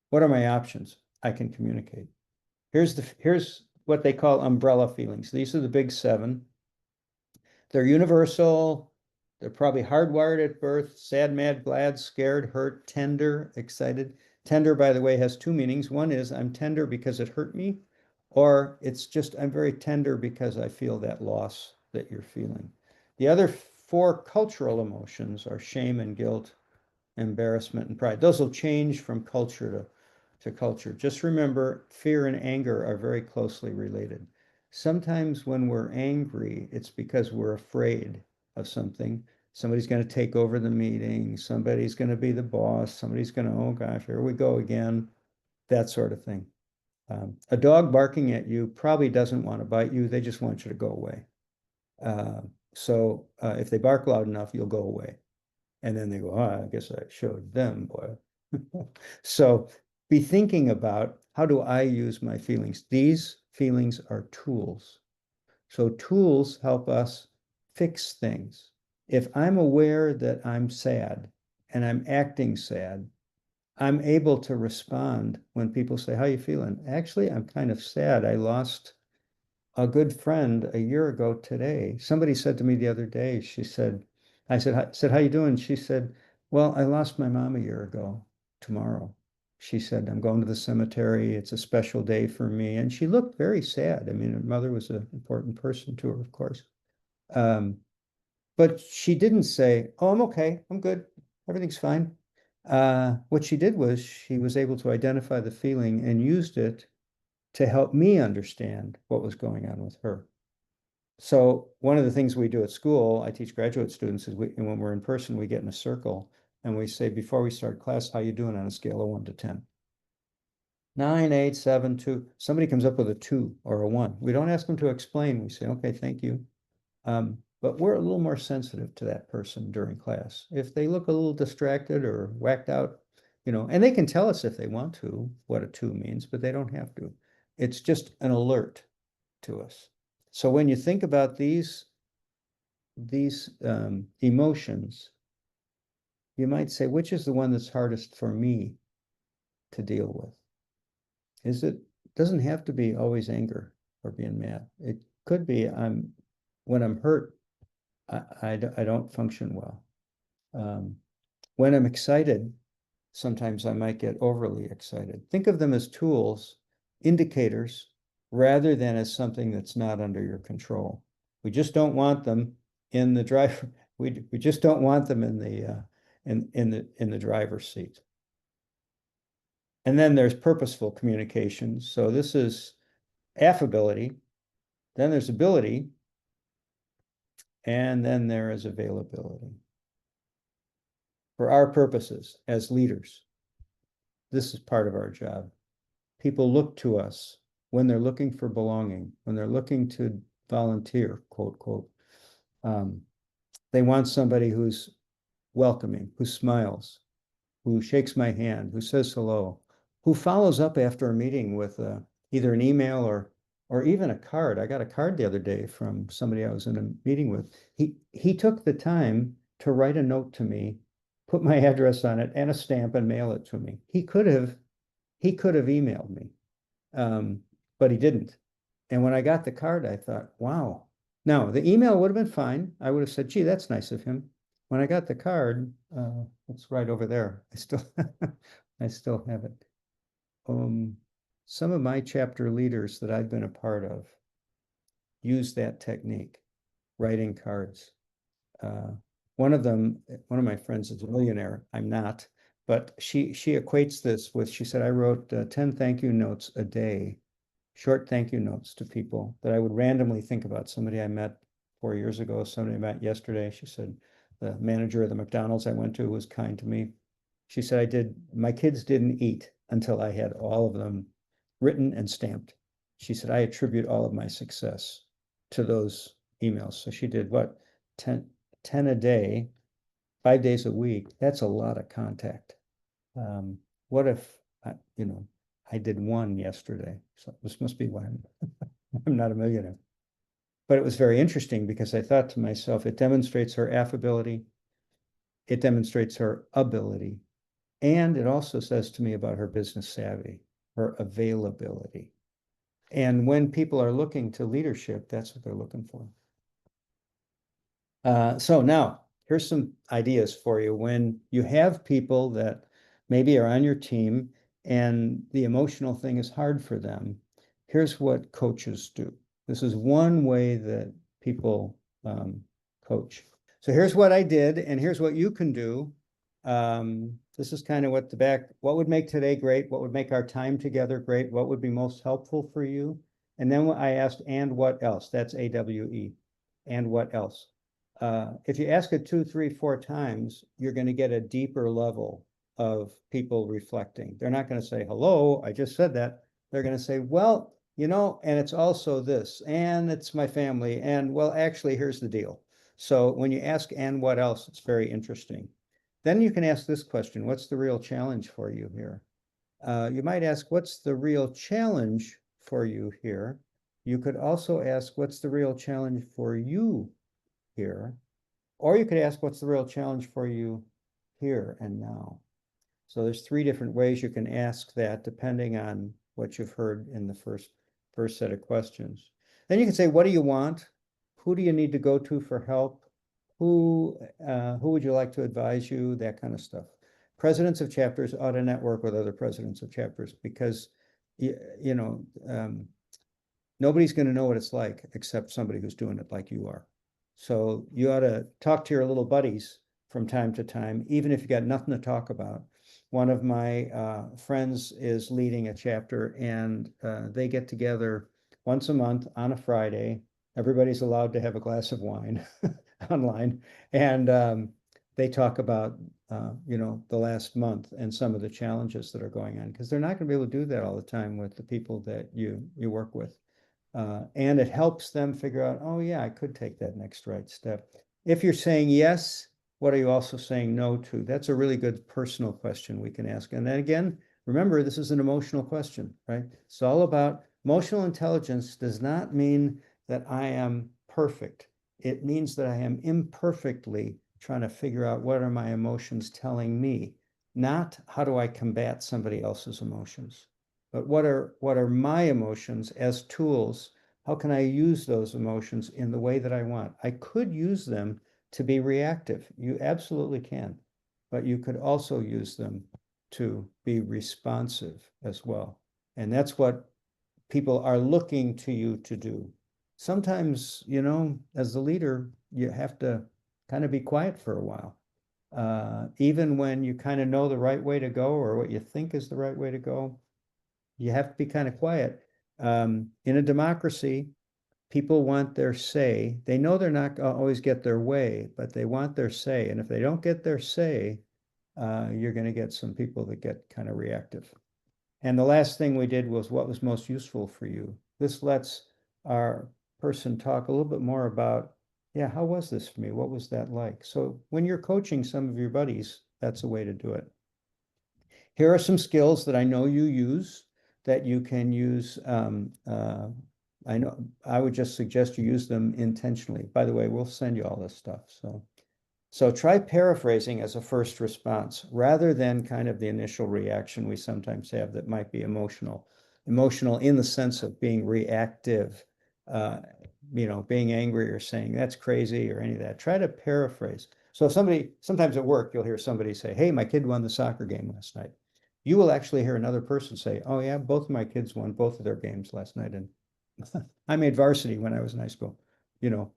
What are my options? I can communicate. Here's what they call umbrella feelings. These are the big 7. They're universal. They're probably hardwired at birth: sad, mad, glad, scared, hurt, tender, excited. Tender, by the way, has 2 meanings. One is I'm tender because it hurt me, or it's just I'm very tender because I feel that loss that you're feeling. The other 4 cultural emotions are shame and guilt, embarrassment and pride. Those will change from culture to culture. Just remember, fear and anger are very closely related. Sometimes when we're angry, it's because we're afraid of something. Somebody's going to take over the meeting. Somebody's going to be the boss. Somebody's going to, oh gosh, here we go again. That sort of thing. A dog barking at you probably doesn't want to bite you. They just want you to go away. So if they bark loud enough, you'll go away. And then they go, oh, I guess I showed them, boy. So be thinking about, how do I use my feelings? These feelings are tools. So tools help us fix things. If I'm aware that I'm sad and I'm acting sad, I'm able to respond when people say, how you feeling? Actually, I'm kind of sad. I lost a good friend a year ago today. Somebody said to me the other day, she said, I said, how you doing? She said, well, I lost my mom a year ago tomorrow. She said, I'm going to the cemetery. It's a special day for me. And she looked very sad. I mean, her mother was an important person to her, of course. Um, but she didn't say, oh, I'm okay. I'm good. Everything's fine. What she did was she was able to identify the feeling and used it to help me understand what was going on with her. So one of the things we do at school, I teach graduate students, is when we're in person, we get in a circle and we say, before we start class, how you doing on a scale of 1 to 10? 9, 8, 7, 2. Somebody comes up with a 2 or a 1. We don't ask them to explain. We say, okay, thank you. But we're a little more sensitive to that person during class. If they look a little distracted or whacked out, and they can tell us if they want to what a 2 means, but they don't have to. It's just an alert to us. So when you think about these emotions, you might say, which is the one that's hardest for me to deal with? Doesn't have to be always anger or being mad. It could be when I'm hurt, I don't function well. When I'm excited, sometimes I might get overly excited. Think of them as tools, indicators, rather than as something that's not under your control. We just don't want them in the driver. We just don't want them in the driver's seat. And then there's purposeful communication. So this is affability. Then there's ability. And then there is availability. For our purposes as leaders, this is part of our job. People look to us when they're looking for belonging, when they're looking to volunteer, quote, quote. They want somebody who's welcoming, who smiles, who shakes my hand, who says hello, who follows up after a meeting with either an email or even a card. I got a card the other day from somebody I was in a meeting with. He took the time to write a note to me, put my address on it and a stamp and mail it to me. He could have emailed me, but he didn't. And when I got the card, I thought, wow. Now, the email would have been fine. I would have said, gee, that's nice of him. When I got the card, it's right over there. I still have it. Some of my chapter leaders that I've been a part of use that technique, writing cards. One of my friends is a millionaire. I'm not, but she equates this with, she said, I wrote 10 thank you notes a day, short thank you notes to people that I would randomly think about. Somebody I met 4 years ago, somebody I met yesterday. She said, the manager of the McDonald's I went to was kind to me. She said, my kids didn't eat until I had all of them written and stamped. She said, I attribute all of my success to those emails. So she did what? 10 a day, 5 days a week. That's a lot of contact. What if, I did one yesterday? So this must be why I'm not a millionaire. But it was very interesting because I thought to myself, it demonstrates her affability, it demonstrates her ability, and it also says to me about her business savvy, her availability. And when people are looking to leadership, that's what they're looking for. So now, here's some ideas for you. When you have people that maybe are on your team and the emotional thing is hard for them, here's what coaches do. This is one way that people coach. So here's what I did, and here's what you can do. This is kind of what would make today great? What would make our time together great? What would be most helpful for you? And then I asked, and what else? That's AWE. And what else? If you ask it 2, 3, 4 times, you're going to get a deeper level of people reflecting. They're not going to say, hello, I just said that. They're going to say, well, and it's also this, and it's my family, and well, actually, here's the deal. So when you ask, and what else, it's very interesting. Then you can ask this question, what's the real challenge for you here? You might ask, what's the real challenge for you here? You could also ask, what's the real challenge for you here? Or you could ask, what's the real challenge for you here and now? So there's three different ways you can ask that depending on what you've heard in the first set of questions. Then you can say, what do you want? Who do you need to go to for help? Who would you like to advise you? That kind of stuff. Presidents of chapters ought to network with other presidents of chapters because, you know, nobody's going to know what it's like except somebody who's doing it like you are. So you ought to talk to your little buddies from time to time, even if you got nothing to talk about. One of my friends is leading a chapter, and they get together once a month on a Friday. Everybody's allowed to have a glass of wine online, and they talk about you know, the last month and some of the challenges that are going on, because they're not going to be able to do that all the time with the people that you work with. And it helps them figure out, oh yeah, I could take that next right step. If you're saying yes, what are you also saying no to? That's a really good personal question we can ask. And then again, remember, this is an emotional question, right? It's all about emotional intelligence does not mean that I am perfect. It means that I am imperfectly trying to figure out what are my emotions telling me, not how do I combat somebody else's emotions, but what are my emotions as tools? How can I use those emotions in the way that I want? I could use them to be reactive. You absolutely can, but you could also use them to be responsive as well. And that's what people are looking to you to do. Sometimes, you know, as the leader, you have to kind of be quiet for a while. Even when you kind of know the right way to go or what you think is the right way to go, you have to be kind of quiet. In a democracy, people want their say. They know they're not always get their way, but they want their say. And if they don't get their say, you're going to get some people that get kind of reactive. And the last thing we did was what was most useful for you. This lets our person talk a little bit more about, yeah, how was this for me? What was that like? So when you're coaching some of your buddies, that's a way to do it. Here are some skills that I know you use that you can use. I know I would just suggest you use them intentionally. By the way, we'll send you all this stuff. So try paraphrasing as a first response rather than kind of the initial reaction we sometimes have that might be emotional. Emotional in the sense of being reactive, you know, being angry or saying that's crazy or any of that. Try to paraphrase. So somebody, sometimes at work, you'll hear somebody say, hey, my kid won the soccer game last night. You will actually hear another person say, oh yeah, both of my kids won both of their games last night. And I made varsity when I was in high school. You know,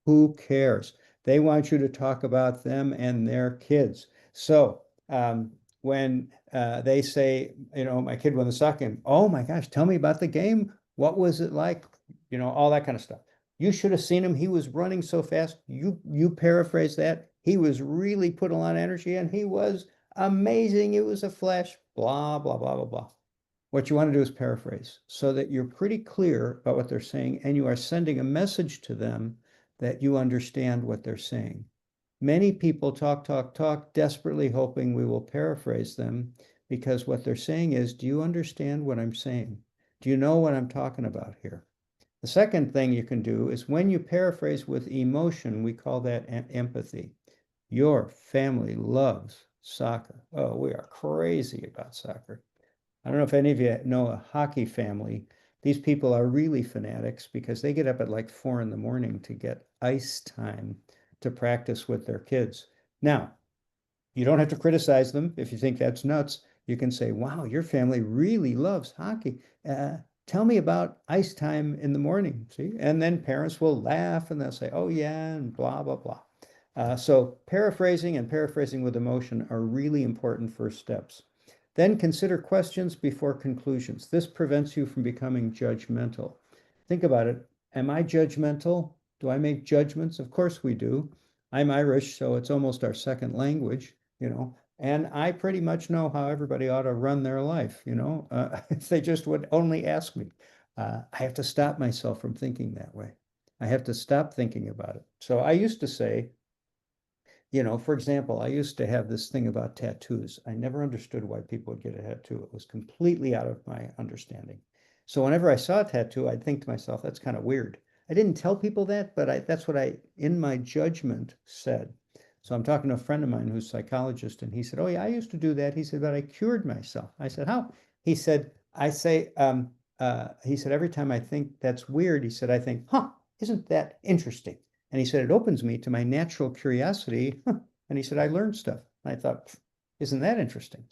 who cares? They want you to talk about them and their kids. So when they say, you know, my kid won the soccer game, oh my gosh, tell me about the game. What was it like? You know, all that kind of stuff. You should have seen him. He was running so fast. You paraphrase that. He was really put a lot of energy and he was amazing. It was a flash, blah, blah, blah, blah, blah. What you want to do is paraphrase so that you're pretty clear about what they're saying and you are sending a message to them that you understand what they're saying. Many people talk, desperately hoping we will paraphrase them because what they're saying is, do you understand what I'm saying? Do you know what I'm talking about here? The second thing you can do is when you paraphrase with emotion, we call that empathy. Your family loves soccer. Oh, we are crazy about soccer. I don't know if any of you know a hockey family. These people are really fanatics because they get up at like 4 a.m. to get ice time to practice with their kids. Now, you don't have to criticize them if you think that's nuts. You can say, wow, your family really loves hockey. Tell me about ice time in the morning. See? And then parents will laugh and they'll say, oh, yeah, and blah, blah, blah. So paraphrasing and paraphrasing with emotion are really important first steps. Then consider questions before conclusions. This prevents you from becoming judgmental. Think about it. Am I judgmental? Do I make judgments? Of course we do. I'm Irish, so it's almost our second language, you know, and I pretty much know how everybody ought to run their life, you know, if they just would only ask me. I have to stop myself from thinking that way. I have to stop thinking about it. So I used to say, for example, I used to have this thing about tattoos. I never understood why people would get a tattoo. It was completely out of my understanding. So whenever I saw a tattoo, I'd think to myself, that's kind of weird. I didn't tell people that, but that's what I, in my judgment, said. So I'm talking to a friend of mine who's a psychologist, and he said, oh yeah, I used to do that. He said, but I cured myself. I said, how? He said, he said, every time I think that's weird, he said, I think, huh, isn't that interesting? And he said, it opens me to my natural curiosity. And he said, I learned stuff. And I thought, isn't that interesting?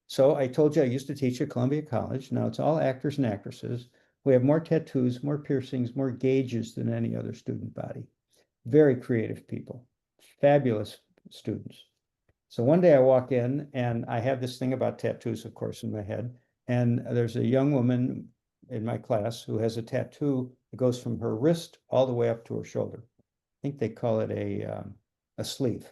So I told you I used to teach at Columbia College. Now it's all actors and actresses. We have more tattoos, more piercings, more gauges than any other student body. Very creative people, fabulous students. So one day I walk in and I have this thing about tattoos, of course, in my head. And there's a young woman in my class who has a tattoo that goes from her wrist all the way up to her shoulder. I think they call it a sleeve.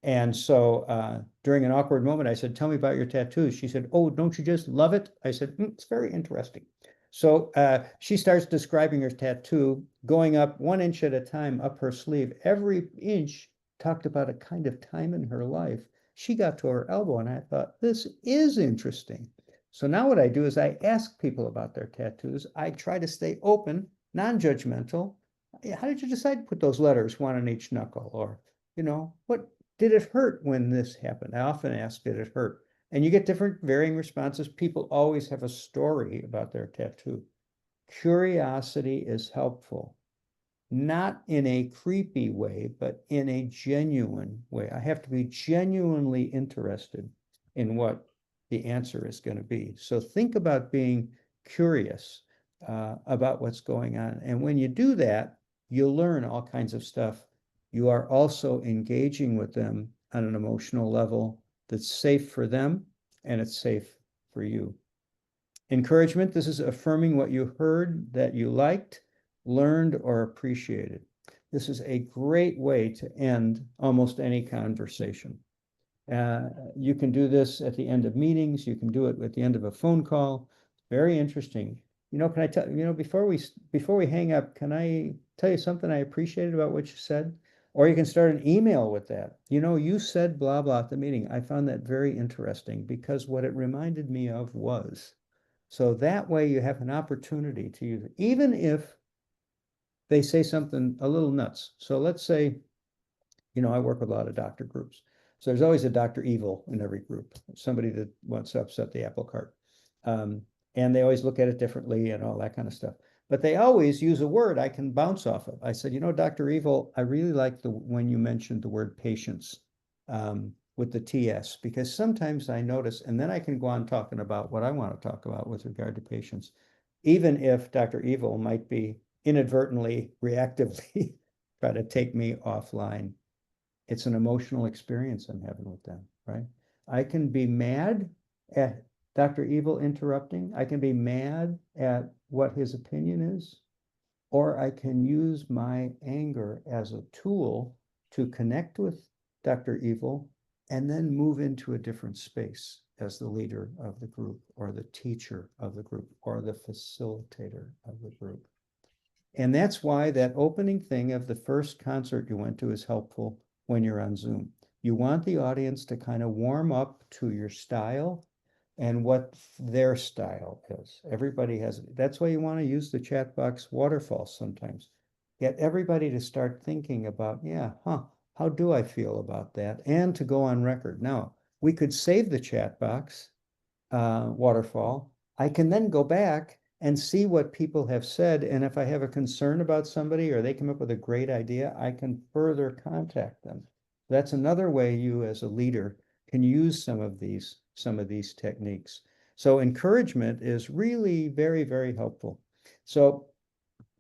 And so during an awkward moment, I said, tell me about your tattoos. She said, oh, don't you just love it? I said, it's very interesting. So she starts describing her tattoo, going up 1 inch at a time up her sleeve. Every inch talked about a kind of time in her life. She got to her elbow, and I thought, this is interesting. So now what I do is I ask people about their tattoos. I try to stay open, non-judgmental. How did you decide to put those letters, one on each knuckle? Or, what did it hurt when this happened? I often ask, did it hurt? And you get different varying responses. People always have a story about their tattoo. Curiosity is helpful, not in a creepy way, but in a genuine way. I have to be genuinely interested in what the answer is going to be. So think about being curious about what's going on. And when you do that, you'll learn all kinds of stuff. You are also engaging with them on an emotional level that's safe for them and it's safe for you. Encouragement, this is affirming what you heard that you liked, learned, or appreciated. This is a great way to end almost any conversation. You can do this at the end of meetings. You can do it at the end of a phone call. Very interesting. Can I tell before we hang up, can I tell you something I appreciated about what you said? Or you can start an email with that. You said blah blah at the meeting. I found that very interesting because what it reminded me of was. So that way you have an opportunity to use it, even if they say something a little nuts. So let's say, I work with a lot of doctor groups. So there's always a Dr. Evil in every group, somebody that wants to upset the apple cart. And they always look at it differently and all that kind of stuff. But they always use a word I can bounce off of. I said, Dr. Evil, I really like when you mentioned the word patience with the TS, because sometimes I notice, and then I can go on talking about what I want to talk about with regard to patience, even if Dr. Evil might be inadvertently, reactively try to take me offline. It's an emotional experience I'm having with them, right? I can be mad at Dr. Evil interrupting. I can be mad at what his opinion is, or I can use my anger as a tool to connect with Dr. Evil and then move into a different space as the leader of the group or the teacher of the group or the facilitator of the group. And that's why that opening thing of the first concert you went to is helpful when you're on Zoom. You want the audience to kind of warm up to your style and what their style is. Everybody has, that's why you want to use the chat box waterfall sometimes. Get everybody to start thinking about, how do I feel about that? And to go on record. Now, we could save the chat box waterfall. I can then go back and see what people have said. And if I have a concern about somebody or they come up with a great idea, I can further contact them. That's another way you as a leader can use some of these techniques. So encouragement is really very, very helpful. So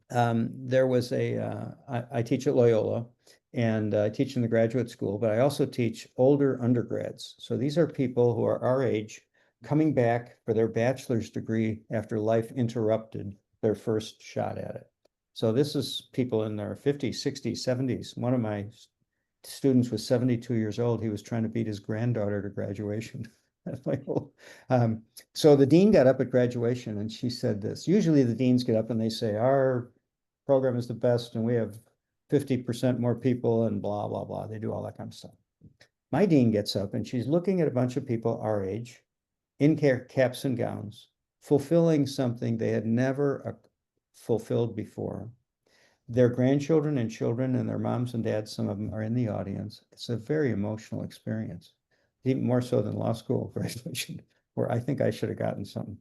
there was I teach at Loyola and I teach in the graduate school, but I also teach older undergrads. So these are people who are our age coming back for their bachelor's degree after life interrupted their first shot at it. So this is people in their 50s, 60s, 70s. One of my students was 72 years old. He was trying to beat his granddaughter to graduation. So the dean got up at graduation and she said this. Usually the deans get up and they say, our program is the best and we have 50% more people and blah, blah, blah. They do all that kind of stuff. My dean gets up and she's looking at a bunch of people our age in caps and gowns, fulfilling something they had never fulfilled before. Their grandchildren and children and their moms and dads, some of them are in the audience. It's a very emotional experience, even more so than law school graduation, where I think I should have gotten something.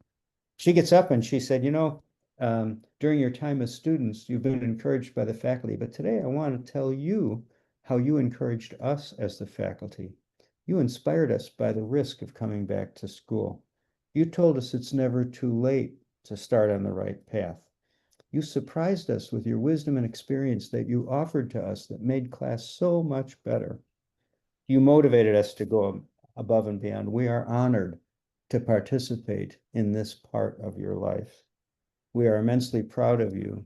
She gets up and she said, during your time as students, you've been encouraged by the faculty, but today I want to tell you how you encouraged us as the faculty. You inspired us by the risk of coming back to school. You told us it's never too late to start on the right path. You surprised us with your wisdom and experience that you offered to us that made class so much better. You motivated us to go above and beyond. We are honored to participate in this part of your life. We are immensely proud of you,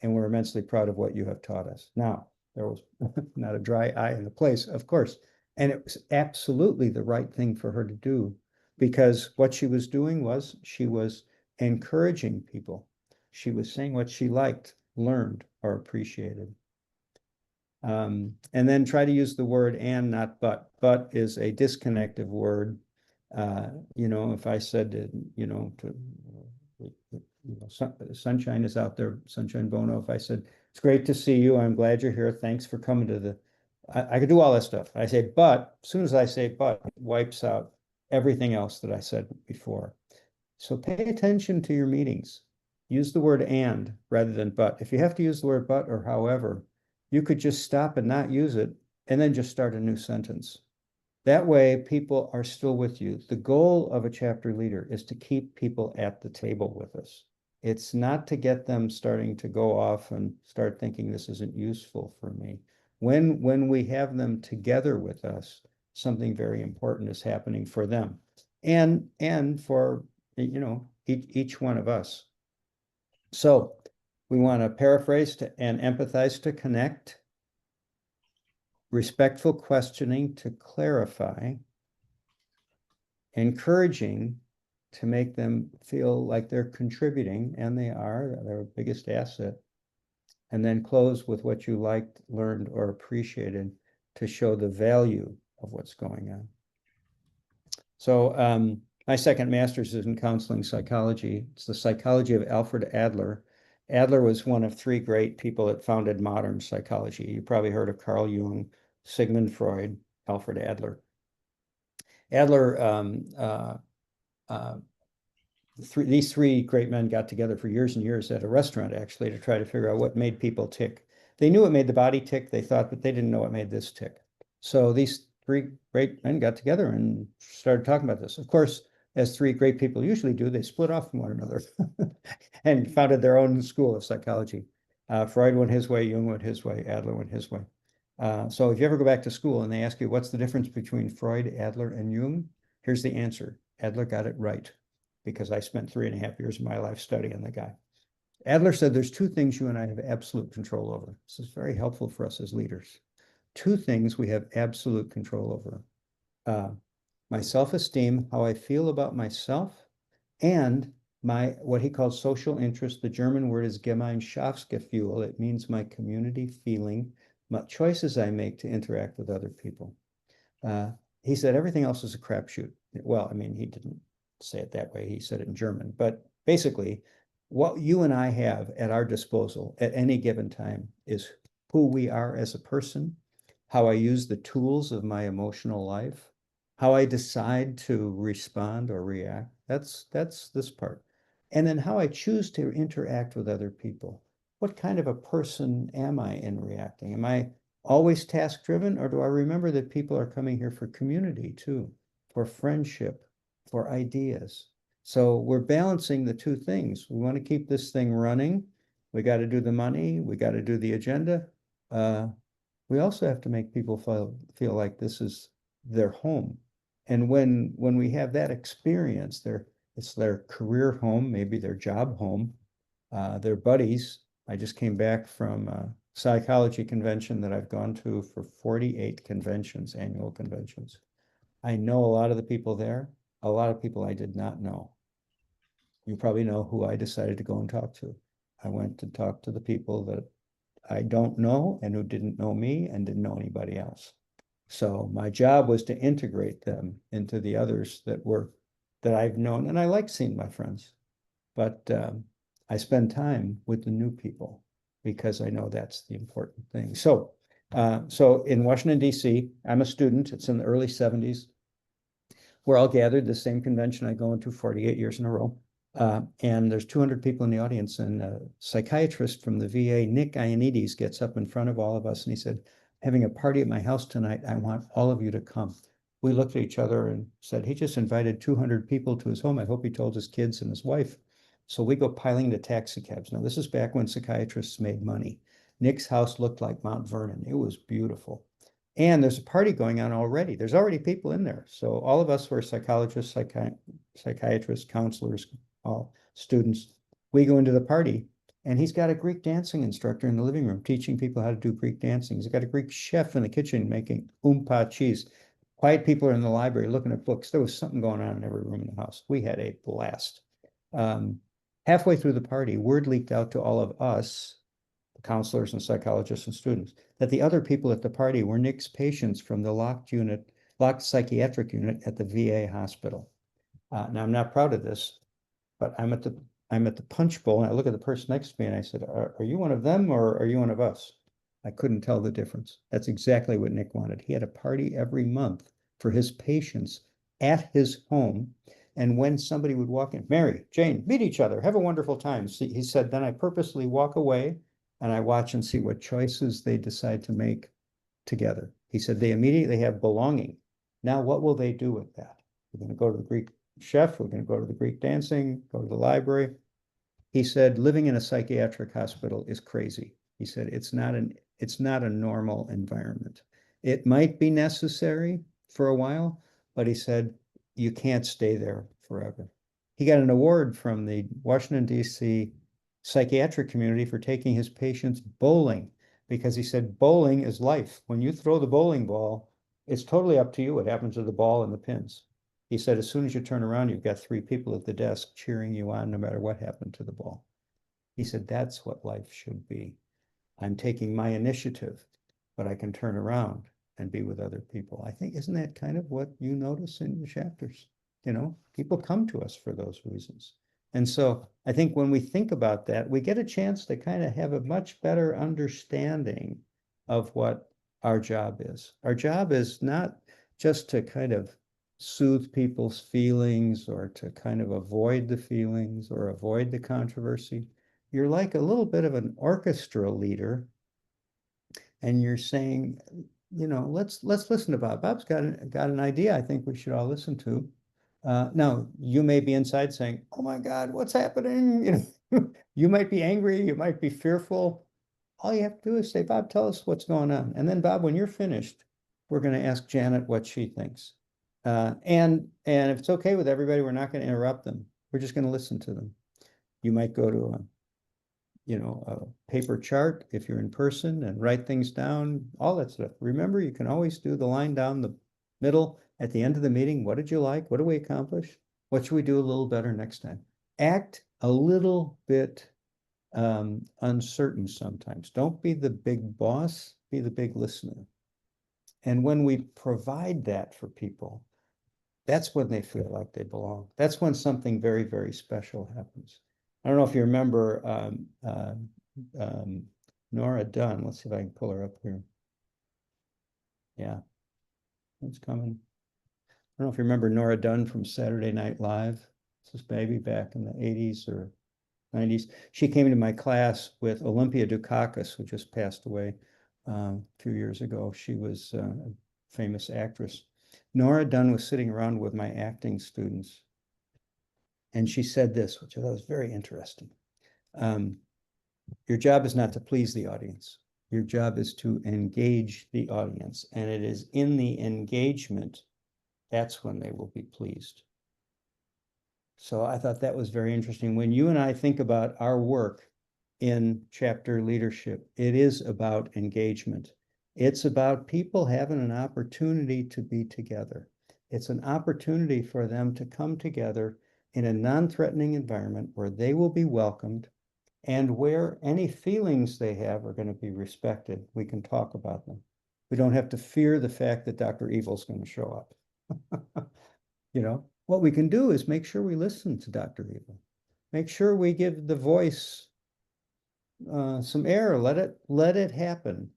and we're immensely proud of what you have taught us. Now, there was not a dry eye in the place, of course, and it was absolutely the right thing for her to do, because what she was doing was she was encouraging people. She was saying what she liked, learned, or appreciated. And then try to use the word and, not but. But is a disconnective word. If I said, sunshine is out there, Sunshine Bono. If I said, it's great to see you, I'm glad you're here, thanks for coming to I could do all that stuff. I say, but, as soon as I say but, it wipes out everything else that I said before. So pay attention to your meetings. Use the word and rather than but. If you have to use the word but or however, you could just stop and not use it and then just start a new sentence. That way, people are still with you. The goal of a chapter leader is to keep people at the table with us. It's not to get them starting to go off and start thinking this isn't useful for me. When we have them together with us, something very important is happening for them and for each one of us. So we want to paraphrase and empathize to connect, respectful questioning to clarify, encouraging to make them feel like they're contributing, and they are, their biggest asset, and then close with what you liked, learned, or appreciated to show the value of what's going on. So my second master's is in counseling psychology. It's the psychology of Alfred Adler. Adler was one of three great people that founded modern psychology. You probably heard of Carl Jung, Sigmund Freud, Alfred Adler. These three great men got together for years and years at a restaurant, actually, to try to figure out what made people tick. They knew what made the body tick, they thought, but they didn't know what made this tick. So these three great men got together and started talking about this. Of course, as three great people usually do, they split off from one another and founded their own school of psychology. Freud went his way, Jung went his way, Adler went his way. So if you ever go back to school and they ask you, what's the difference between Freud, Adler, and Jung? Here's the answer. Adler got it right, because I spent 3.5 years of my life studying the guy. Adler said there's two things you and I have absolute control over. This is very helpful for us as leaders. Two things we have absolute control over. My self-esteem, how I feel about myself, and my, what he calls social interest. The German word is Gemeinschaftsgefühl. It means my community feeling, my choices I make to interact with other people. He said everything else is a crapshoot. Well, I mean, he didn't say it that way. He said it in German. But basically, what you and I have at our disposal at any given time is who we are as a person, how I use the tools of my emotional life, how I decide to respond or react. That's this part. And then how I choose to interact with other people. What kind of a person am I in reacting? Am I always task-driven, or do I remember that people are coming here for community too, for friendship, for ideas? So we're balancing the two things. We want to keep this thing running. We got to do the money. We got to do the agenda. We also have to make people feel like this is their home. And when we have that experience, it's their career home, maybe their job home, their buddies. I just came back from a psychology convention that I've gone to for 48 conventions, annual conventions. I know a lot of the people there, a lot of people I did not know. You probably know who I decided to go and talk to. I went to talk to the people that I don't know and who didn't know me and didn't know anybody else. So my job was to integrate them into the others that I've known, and I like seeing my friends, but I spend time with the new people because I know that's the important thing. So in Washington, D.C., I'm a student. It's in the early 70s. We're all gathered, the same convention I go into 48 years in a row. And there's 200 people in the audience, and a psychiatrist from the VA, Nick Ioannidis, gets up in front of all of us and he said, having a party at my house tonight. I want all of you to come. We looked at each other and said, he just invited 200 people to his home. I hope he told his kids and his wife. So we go piling into taxi cabs. Now, this is back when psychiatrists made money. Nick's house looked like Mount Vernon. It was beautiful. And there's a party going on already. There's already people in there. So all of us were psychologists, psychiatrists, counselors, all students. We go into the party, and he's got a Greek dancing instructor in the living room teaching people how to do Greek dancing. He's got a Greek chef in the kitchen making oompa cheese. Quiet people are in the library looking at books. There was something going on in every room in the house. We had a blast. Halfway through the party, word leaked out to all of us, counselors and psychologists and students, that the other people at the party were Nick's patients from the locked psychiatric unit at the VA hospital. Now, I'm not proud of this, but I'm at the punch bowl and I look at the person next to me and I said, are you one of them or are you one of us? I couldn't tell the difference. That's exactly what Nick wanted. He had a party every month for his patients at his home. And when somebody would walk in, Mary, Jane, meet each other, have a wonderful time. He said, then I purposely walk away and I watch and see what choices they decide to make together. He said they immediately have belonging. Now, what will they do with that? We're going to go to the Greek chef, we're going to go to the Greek dancing, go to the library. He said living in a psychiatric hospital is crazy. He said it's not a normal environment. It might be necessary for a while, but he said you can't stay there forever. He got an award from the Washington, D.C. psychiatric community for taking his patients bowling, because he said bowling is life. When you throw the bowling ball, it's totally up to you what happens to the ball and the pins. He said, as soon as you turn around, you've got 3 people at the desk cheering you on no matter what happened to the ball. He said, that's what life should be. I'm taking my initiative, but I can turn around and be with other people. I think, isn't that kind of what you notice in your chapters? You know, people come to us for those reasons. And so I think when we think about that, we get a chance to kind of have a much better understanding of what our job is. Our job is not just to kind of soothe people's feelings or to kind of avoid the feelings or avoid the controversy. You're like a little bit of an orchestra leader, and you're saying, you know, let's listen to Bob. Bob's got an idea I think we should all listen to. Now, you may be inside saying, oh my God, what's happening? You know, you might be angry, you might be fearful. All you have to do is say, Bob, tell us what's going on. And then, Bob, when you're finished, we're going to ask Janet what she thinks. And if it's okay with everybody, we're not going to interrupt them. We're just going to listen to them. You might go to a paper chart if you're in person and write things down, all that stuff. Remember, you can always do the line down the middle at the end of the meeting. What did you like? What did we accomplish? What should we do a little better next time? Act a little bit uncertain sometimes. Don't be the big boss, be the big listener. And when we provide that for people, that's when they feel like they belong. That's when something very, very special happens. I don't know if you remember Nora Dunn. Let's see if I can pull her up here. Yeah, it's coming. I don't know if you remember Nora Dunn from Saturday Night Live. This is maybe back in the 80s or 90s. She came into my class with Olympia Dukakis, who just passed away a few years ago. She was a famous actress. Nora Dunn was sitting around with my acting students, and she said this, which I thought was very interesting. Your job is not to please the audience. Your job is to engage the audience, and it is in the engagement that's when they will be pleased. So I thought that was very interesting. When you and I think about our work in chapter leadership, it is about engagement. It's about people having an opportunity to be together. It's an opportunity for them to come together in a non-threatening environment where they will be welcomed, And where any feelings they have are going to be respected. We can talk about them. We don't have to fear the fact that Dr. Evil's going to show up. You know, what we can do is make sure we listen to Dr. Evil. Make sure we give the voice some air. Let it happen.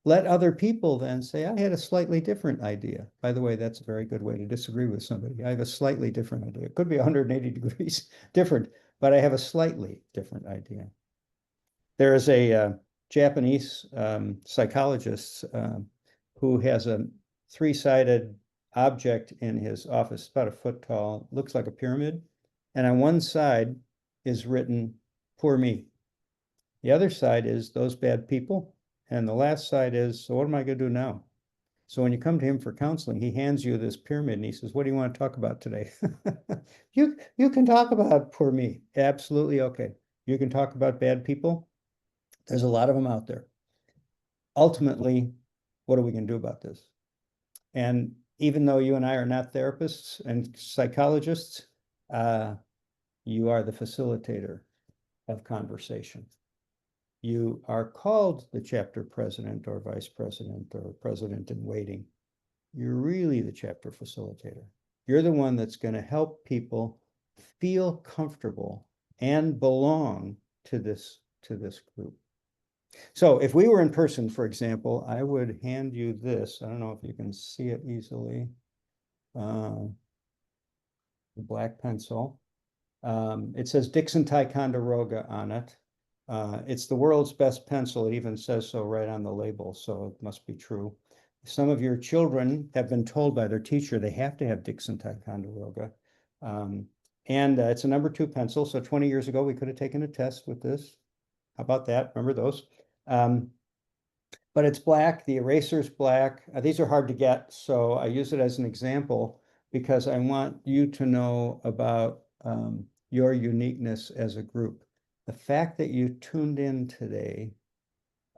Let other people then say, I had a slightly different idea. By the way, that's a very good way to disagree with somebody. I have a slightly different idea. It could be 180 degrees different, but I have a slightly different idea. There is a Japanese psychologist who has a three-sided object in his office, about a foot tall, looks like a pyramid. And on one side is written, poor me. The other side is those bad people. And the last side is, so what am I going to do now? So when you come to him for counseling, he hands you this pyramid and he says, what do you want to talk about today? You can talk about poor me. Absolutely okay. You can talk about bad people. There's a lot of them out there. Ultimately, what are we going to do about this? And even though you and I are not therapists and psychologists, you are the facilitator of conversation. You are called the chapter president or vice president or president in waiting. You're really the chapter facilitator. You're the one that's going to help people feel comfortable and belong to this group. So if we were in person, for example, I would hand you this. I don't know if you can see it easily. The black pencil. It says Dixon Ticonderoga on it. It's the world's best pencil. It even says so right on the label, so it must be true. Some of your children have been told by their teacher they have to have Dixon Ticonderoga. And it's a number 2 pencil. So 20 years ago, we could have taken a test with this. How about that? Remember those? But it's black. The eraser's black. These are hard to get, so I use it as an example because I want you to know about your uniqueness as a group. The fact that you tuned in today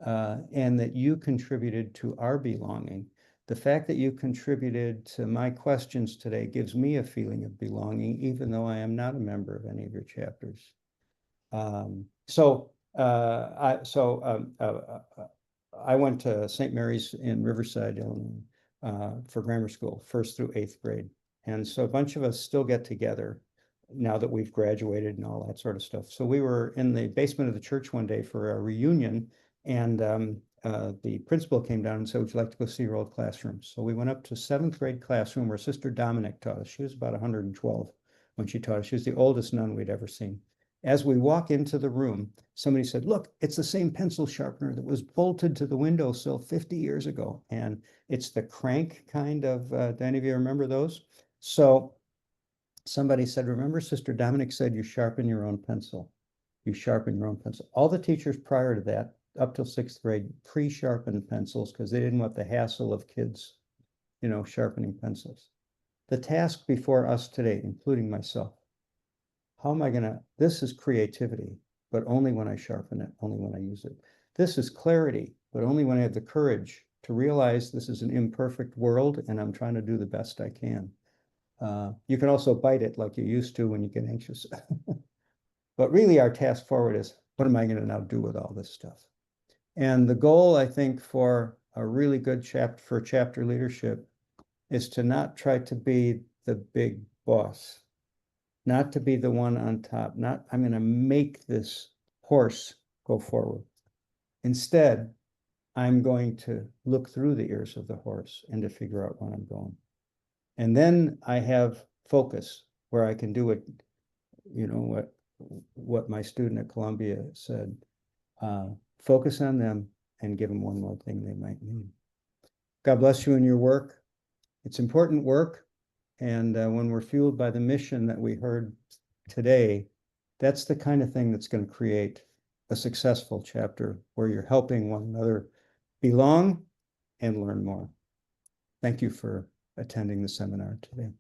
and that you contributed to our belonging, the fact that you contributed to my questions today gives me a feeling of belonging, even though I am not a member of any of your chapters. I went to St. Mary's in Riverside, Illinois, for grammar school, 1st through 8th grade. And so a bunch of us still get together now that we've graduated and all that sort of stuff. So we were in the basement of the church one day for a reunion, and the principal came down and said, would you like to go see your old classroom? So we went up to 7th grade classroom where Sister Dominic taught us. She was about 112 when she taught us. She was the oldest nun we'd ever seen. As we walk into the room, somebody said, look, it's the same pencil sharpener that was bolted to the windowsill 50 years ago. And it's the crank kind of, do any of you remember those? So somebody said, remember Sister Dominic said you sharpen your own pencil. You sharpen your own pencil. All the teachers prior to that, up till 6th grade, pre-sharpened pencils because they didn't want the hassle of kids, you know, sharpening pencils. The task before us today, including myself, how am I going to, this is creativity, but only when I sharpen it, only when I use it. This is clarity, but only when I have the courage to realize this is an imperfect world and I'm trying to do the best I can. You can also bite it like you used to when you get anxious. But really our task forward is, what am I going to now do with all this stuff? And the goal, I think, for a really good chapter leadership is to not try to be the big boss, not to be the one on top, not, I'm going to make this horse go forward. Instead, I'm going to look through the ears of the horse and to figure out where I'm going. And then I have focus where I can do it, you know, what my student at Columbia said, focus on them and give them one more thing they might need. God bless you in your work. It's important work. And when we're fueled by the mission that we heard today, that's the kind of thing that's going to create a successful chapter where you're helping one another belong and learn more. Thank you for attending the seminar today.